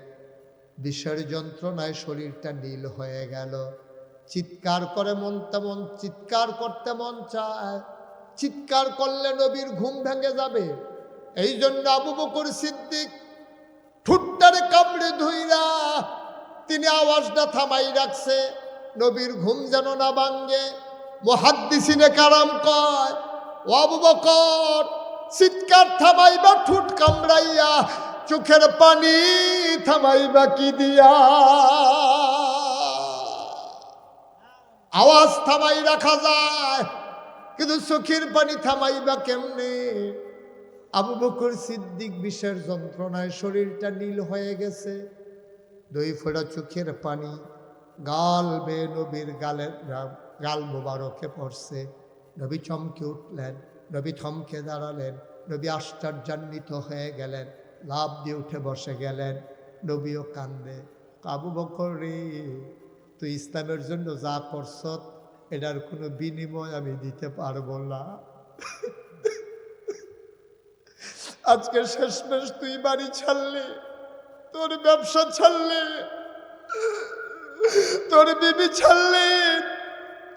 বিষের যন্ত্রণায় শরীরটা নীল হয়ে গেল। চিৎকার করে মন তেমন চিৎকার করতে মন চায়, চিৎকার করলে নবীর ঘুম ভেঙে যাবে। এই জন্য আবু বকর সিদ্দিক ঠুট্টারে কামড়ে ধইরা তিনি আওয়াজটা থামাই রাখছে, নবীর ঘুম যেন না ভাঙ্গে। মুহাদ্দিসিনে কারাম কয়, ও আবু বকর চিৎকার থামাইবা ঠুট কামড়াইয়া, চোখের পানি থামাইবা কি দিয়া? আওয়াজ থামাই রাখা যায় কিন্তু চোখের পানি থামাইবা কেমনে? আবু বকর সিদ্দিক বিষের যন্ত্রণায় শরীরটা নীল হয়ে গেছে, 2 ফোঁটা চোখের পানি গাল বেয়ে নবীর গাল মোবারকে পড়ছে। নবী চমকে উঠলেন, নবী থমকে দাঁড়ালেন, নবী আশ্চর্যান্বিত হয়ে গেলেন। লাফ দিয়ে উঠে বসে গেলেন। নবীও কান্দে। আবু বকর রে, তুই ইসলামের জন্য যা করছ এটার কোনো বিনিময় আমি দিতে পারবো না। আজকে শেষমেশ তুই বাড়ি ছাড়লি, তোর ব্যবসা ছাড়লি, তোর বিবি ছাড়লি,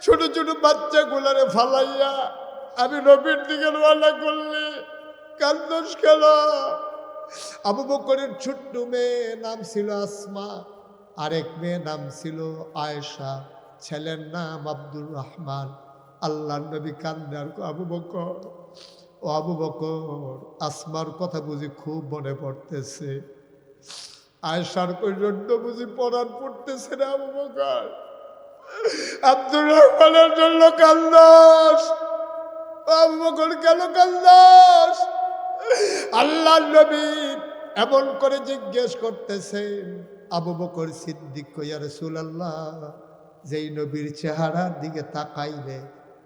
ছোট ছোট বাচ্চাগুলারে ফালাইয়া আমি নবীর দিকে রওনা করলি, কান্দোস কেন? আবু বকরের ছোট্ট মেয়ে নাম ছিল আসমা, আরেক মেয়ে নাম ছিল আয়েশা, ছেলের নাম আব্দুর রহমান। আল্লাহর নবী কান্দার, আবু বকর, ও আবু বকর, আসমার কথা বুঝি খুব মনে পড়তেছে, আয়েশার জন্য বুঝি পড়ান পড়তেছে না আবু বকর? আব্দুর রহমানের জন্য কান্দাস? আবু বকর কেন কান্দাস? আল্লাহর নবী এমন করে জিজ্ঞেস করতেছেন। আবু বকর সিদ্দিক ইয়া রাসূলুল্লাহ, যেই নবীর চেহারার দিকে তাকাইলে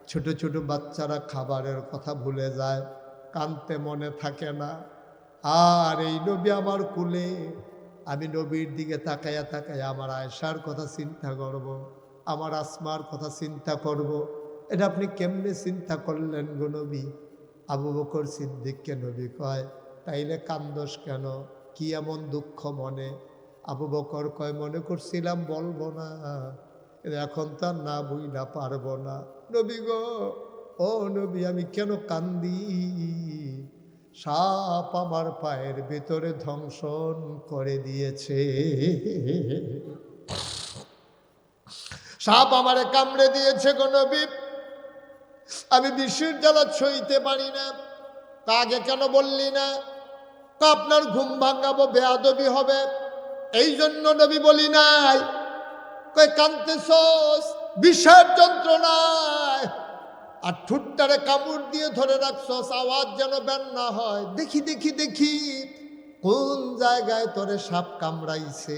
ছোট ছোট বাচ্চারা খাবারের কথা ভুলে যায়, কানতে মনে থাকে না, আর এই নবী আমার কুলে, আমি নবীর দিকে তাকাইয়া তাকাইয়া আমার আয়েশার কথা চিন্তা করব, আমার আসমার কথা চিন্তা করব, এটা আপনি কেমনে চিন্তা করলেন গো নবী? আবু বকর সিদ্দিককে নবী কয়, তাইলে কান্দোস কেন? কি এমন দুঃখ মনে? আবু বকর কয়, মনে করছিলাম বলবো না, এখন তো আর না বুঝলা পারবো না। নবী গো, ও নবী, আমি কেন কান্দি? সাপ আমার পায়ের ভিতরে ধ্বংসন করে দিয়েছে, সাপ আমারে কামড়ে দিয়েছে গো নবী, আমি বিষের জ্বালা সইতে পারি না। তা আগে কেন বললি না? তা আপনার ঘুম ভাঙাবো, বেয়াদবি হবে, এই জন্য নবী বলি নাই। কই কাঁদতেছস বিষের যন্ত্রণায়, আর ঠুটটারে কামড় দিয়ে ধরে রাখছস, আওয়াজ যেন বের না হয়। দেখি দেখি দেখি কোন জায়গায় তোরে সাপ কামড়াইছে।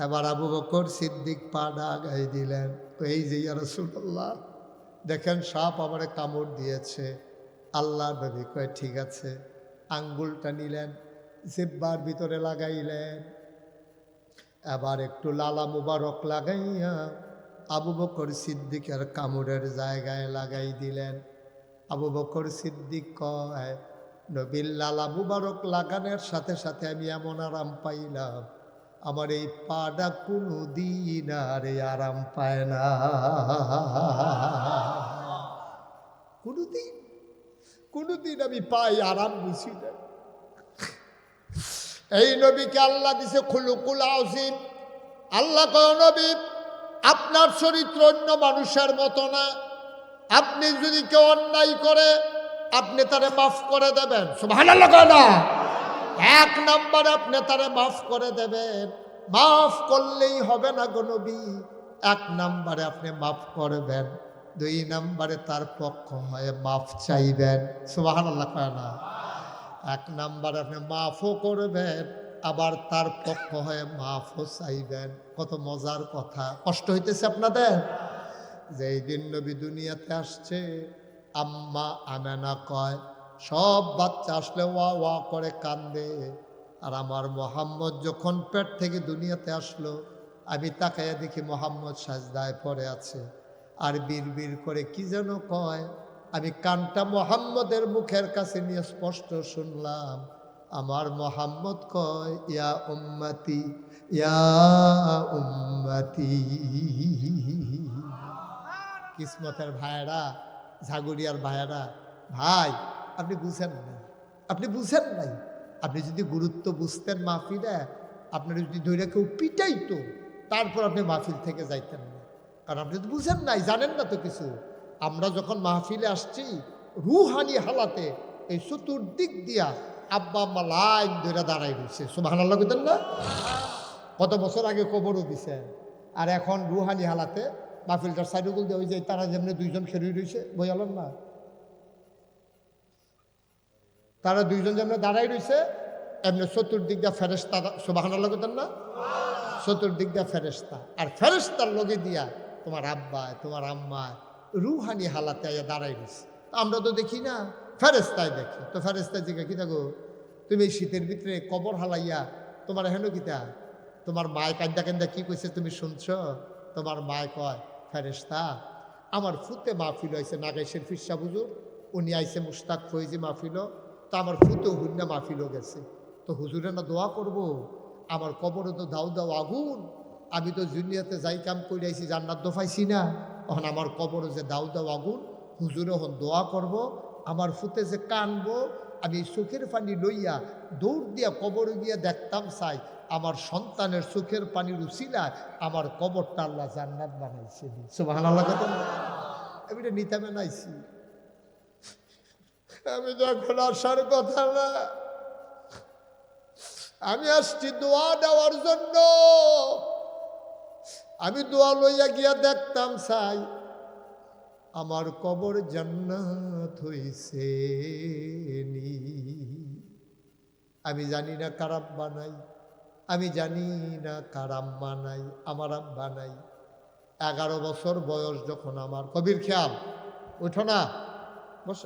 এবার আবু বকর সিদ্দিক পা ডাগাই দিলেন, এই যে ইয়া রাসূলুল্লাহ, দেখেন সাপ আমারে কামড় দিয়েছে। আল্লাহ নবী কয়, ঠিক আছে। আঙ্গুলটা নিলেন, জিহ্বার ভিতরে লাগাইলেন, এবার একটু লালা মুবারক লাগাইয়া আবু বকর সিদ্দিকের কামড়ের জায়গায় লাগাই দিলেন। আবু বকর সিদ্দিক কয়, নবীর লালা মুবারক লাগানোর সাথে সাথে আমি এমন আরাম পাইলাম, আমার এই পাটা কোনো দিন আর আরাম পায় না, কোনোদিন আমি পাই আরাম বুঝি না। এই নবীকে আল্লাহ দিছে খুলুকুল আযীম। আল্লাহ কয়, নবী আপনার চরিত্র অন্য মানুষের মতো না, আপনি যদি কেউ অন্যায় করে আপনি তারে মাফ করে দেবেন। সুবহানাল্লাহ কয় না? এক নম্বরে আপনি তারে মাফ করে দেবেন। মাফ করলেই হবে না গো নবী, এক নম্বরে আপনি মাফ করবেন, দুই নম্বরে তার পক্ষ হয়ে মাফ চাইবেন। সুবহানাল্লাহ কয় না? এক নম্বরে আপনি মাফও করবেন, আবার তার পক্ষ হয়ে মাফও চাইবেন। কত মজার কথা! কষ্ট হইতেছে আপনাদের? যেই দিন নবী দুনিয়াতে আসছে, আম্মা আমেনা কয়, সব বাচ্চা আসলে ওয়া ওয়া করে কান্দে, আর আমার মোহাম্মদ যখন পেট থেকে দুনিয়াতে আসলো, আমি তাকাইয়া দেখি মোহাম্মদ সাজদায় পড়ে আছে, আর বীর বীর করে কি যেন কয়। আমি কানটা মোহাম্মদের মুখের কাছে নিয়ে স্পষ্ট শুনলাম, আমার মোহাম্মদ কয়, ইয়া উম্মতি, ইয়া উম্মতি। কিসমতের ভাইয়েরা, ঝাগুরিয়ার ভাইয়েরা, ভাই আপনি বুঝেন নাই, আপনি বুঝেন নাই। আপনি যদি গুরুত্ব বুঝতেন মাহফিলে, আপনার যদি ধৈর্য কেউ পিটাইতো, তারপর আপনি মাহফিল থেকে যাইতেন না। কারণ আপনি তো বুঝেন নাই, জানেন না তো কিছু। আমরা যখন মাহফিলে আসছি রুহানি হালাতে, এই চতুর্দিক দিয়া আব্বা আম্মা লাইন ধরে দাঁড়াই রয়েছে। সুবহানাল্লাহ কইতেন না? কত বছর আগে কবরও দিছেন, আর এখন রুহানি হালাতে মাহফিলটার সাইডুগুল দিয়ে ওই যে তারা যেমনি দুইজন খেরুই রয়েছে, বইয়ালেন না, তারা দুইজন যেমনি দাঁড়াই রয়েছে, এমনি চতুর্দিক দিয়া ফেরেশতা। সুবহানাল্লাহ কইতেন না? চতুর্দিক দিয়া ফেরেশতা, আর ফেরেশতার লগে দিয়া তোমার আব্বা তোমার আম্মা রুহানি হালাতে দাঁড়াই রয়েছে। আমরা তো দেখি না, ফেরেশতায় দেখি। তো ফেরেশতা জিজ্ঞাসা, কি থাকো তুমি এই শীতের ভিতরে কবর হালাইয়া তোমার হেন কিতা তোমার মায় কান্দা কান্দা কি কইছে তুমি শুনছ? তোমার মায় কয়, ফেরেশতা আমার ফুতে মাহফিল হয়েছে নাগাইশের ফিরসা হুজুর, উনি আইসে মুশতাক ফৈজি মাহফিল, তো আমার ফুতেও হুন্না মাহফিলও গেছে, তো হুজুরে না দোয়া করব, আমার কবরে তো দাও দাও আগুন, আমি তো দুনিয়াতে যাই কাম করে আইছি জান্নাত দফাইছি না, তখন আমার কবরে যে দাও দাও আগুন, হুজুরে হন দোয়া করব, আমার ফুতে যে কানবো, আমি চোখের পানি লইয়া দৌড় দিয়া কবরে গিয়া দেখতাম চাই আমার সন্তানের চোখের পানির উছিলায় আমার কবরটা আল্লাহ জান্নাত বানাইছে। সুবহানাল্লাহ। আমি এটা নিতামে নাইছি, আমি যখন আসার কথা না, আমি আসছি দোয়া দেওয়ার জন্য, আমি দোয়া লইয়া গিয়া দেখতাম চাই আমার কবর জান্নাত হইছে নি। আমি জানি না কার আব্বা নাই, আমি জানি না কার আম্মা নাই, আমার আব্বা নাই। 11 বছর বয়স যখন আমার, কবির খেয়াল উঠো না বস,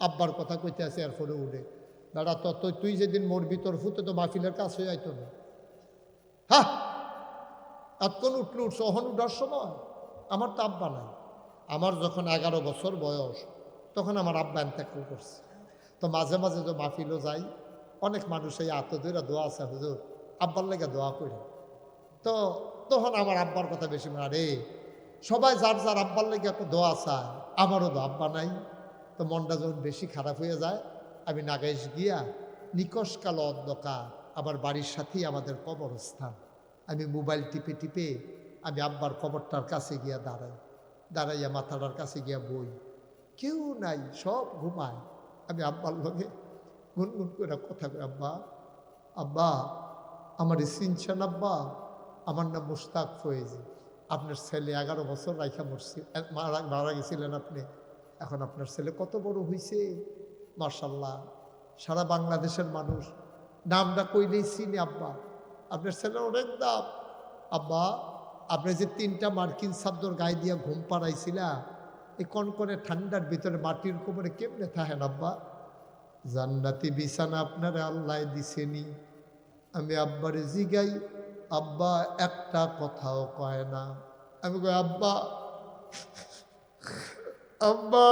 আব্বার কথা কইতে আছে এরপরে উঠে দাঁড়া, তো তুই যেদিন মরবি তোর ফুতে তো মাহফিলের কাজ হয়ে যাইতো না। হ্যাঁ এতক্ষণ উঠলে উঠছো, ওহন উঠার সময় আমার তো আব্বা নাই। আমার যখন 11 বছর বয়স তখন আমার আব্বা ইন্তেকাল করছে। তো মাঝে মাঝে তো মাহফিলও যাই, অনেক মানুষ এই আত্মদুরা দোয়া আছে হুজুর আব্বার লেগে দোয়া করে, তো তখন আমার আব্বার কথা বেশি মনে, আরে সবাই যার যার আব্বার লেগে দোয়া চায়, আমারও তো আব্বা নাই। তো মনটা যখন বেশি খারাপ হয়ে যায়, আমি নাগাইশ গিয়া নিকশ কালো অন্ধকার, আমার বাড়ির সাথেই আমাদের কবরস্থান, আমি মোবাইল টিপে টিপে আমি আব্বার কবরটার কাছে গিয়া দাঁড়াইয়া মাথাটার কাছে গিয়া বই, কেউ নাই, সব ঘুমায়। আমি আব্বার লগে গুনগুন করে কথা কই, আব্বা আব্বা আমার চিনছেন আব্বা, আমার নাম মুশতাক ফয়েজি, আপনার ছেলে 11 বছর রাইখা মরছি, মারা গেছিলেন আপনি, এখন আপনার ছেলে কত বড় হয়েছে মাশাআল্লাহ, সারা বাংলাদেশের মানুষ নামটা কইলেই চিনি আব্বা, আপনার ছেলে অনেক দাম। আব্বা আপনি যে 3টা মার্কিন চাদর গায়ে দিয়া ঘুম পাড়াইছিলা, এই কনকনে ঠান্ডার ভিতরে মাটির কোমরে কেমনে থাকেন আব্বা? জান্নাতি বিছানা আপনারে আল্লাহ দিছেনি। আমি আব্বারে জিগাই, আব্বা একটা কথাও কয় না। আমি কই আব্বা আব্বা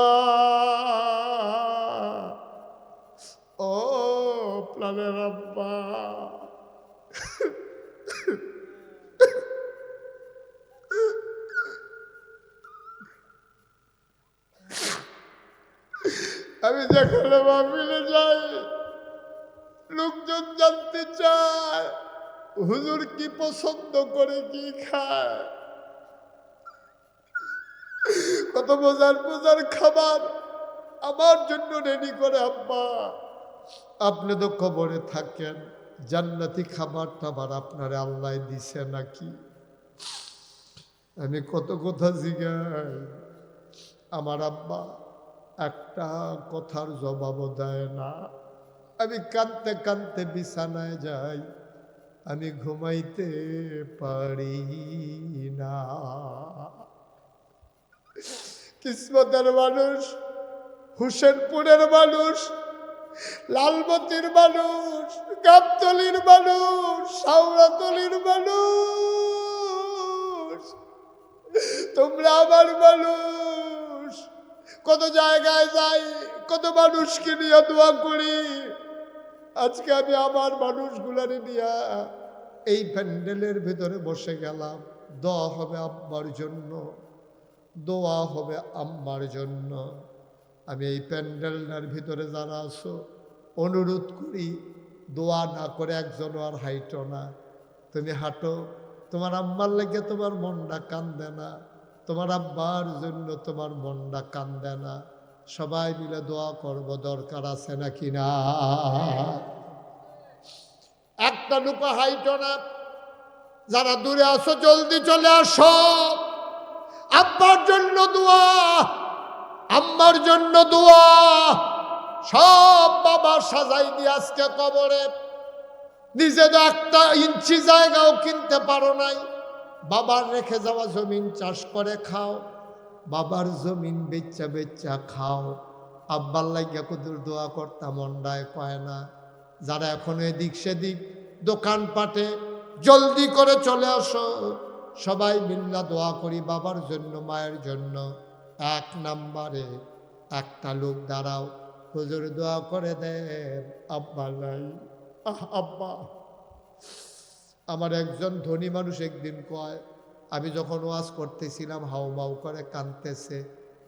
ও প্রাণের আব্বা, আমি যেখানে মাহফিলে যাই লোকজন জানতে চায় হুজুর কি পছন্দ করে, কি খায়, কত মজার মজার খাবার আমার জন্য রেডি করে। আব্বা আপনি তো কবরে থাকেন, জান্নাতি খাবার টাবার আপনারে আল্লাহ দিছে নাকি? আমি কত কথা জিগাই, আমার আব্বা একটা কথার জবাবও দেয় না। আমি কাঁদতে কাঁদতে বিছানায় যাই, আমি ঘুমাইতে পারি না। কিসমতের মানুষ, হুসেনপুরের মানুষ, লালমতির মানুষ, গাবতলির মানুষ, শাওরাতলির মানুষ, তোমরা আমার মানুষ। কত জায়গায় যাই, কত মানুষকে নিয়ে দোয়া করি, আজকে আমি আমার মানুষগুলারে নিয়ে এই প্যান্ডেলের ভিতরে বসে গেলাম। দোয়া হবে আব্বার জন্য, দোয়া হবে আম্মার জন্য। আমি এই প্যান্ডেলটার ভিতরে যারা আছো অনুরোধ করি, দোয়া না করে একজন আর হাইটো না, তুমি হাঁটো। তোমার আম্মার লেগে তোমার মনটা কান্দে না, তোমার আব্বার জন্য তোমার মনটা কান্দে না, সবাই মিলে দোয়া করব, দরকার আছে নাকি না? একটা লুকা হাইটো না, যারা দূরে আসো জলদি চলে আসো। আব্বার জন্য দোয়া, আম্মার জন্য দোয়া। সব বাবা সাজাই দিয়ে আজকে কবরে, নিজে তো 1 ইঞ্চি জায়গাও কিনতে পারো নাই, বাবার রেখে যাওয়া জমিন চাষ করে খাও, বাবার জমিন বেচা বেচা খাও। আব্বার লাগিয়া কুদুর দোয়া করতাম, মন্ডায় কয় না। যারা এখনো এদিক সেদিক দোকানপাটে জলদি করে চলে আসো, সবাই মিল্লা দোয়া করি বাবার জন্য, মায়ের জন্য। 1 নম্বরে একটা লোক দাঁড়াও, হুজুর দোয়া করে দেন, আব্বা নাই। আব্বা, আমার একজন ধনী মানুষ একদিন কয়, আমি যখন ওয়াজ করতেছিলাম হাউমাউ করে কাঁদতেছে,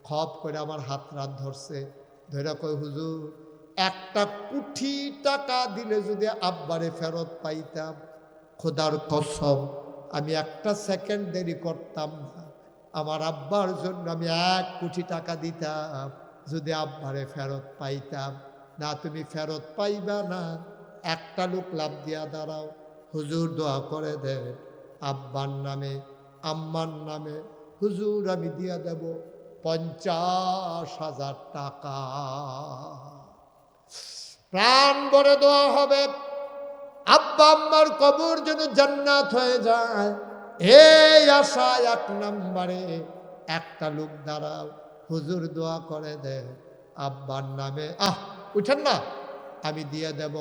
খপ করে আমার হাত ধরছে, ধরে কয় হুজুর 1 কোটি টাকা দিলে যদি আব্বারে ফেরত পাইতাম, খোদার কসম আমি 1 সেকেন্ড দেরি করতাম না, আমার আব্বার জন্য আমি 1 কোটি টাকা দিতাম যদি আব্বারে ফেরত পাইতাম। না, তুমি ফেরত পাইবা না। একটা লোক লাভ দিয়া দাঁড়াও, হুজুর দোয়া করে দেন আব্বার নামে আম্মার নামে, হুজুর আমি দিয়া দেব 50,000 টাকা। প্রাণ ভরে দোয়া হবে, আব্বা আম্মার কবর যেন জান্নাত হয়ে যায়, এই আশা 1 নম্বরে একটা লোক দাঁড়াও, হুজুর দোয়া করে দেন আব্বার নামে, উঠেন না, আমি দিয়ে দেব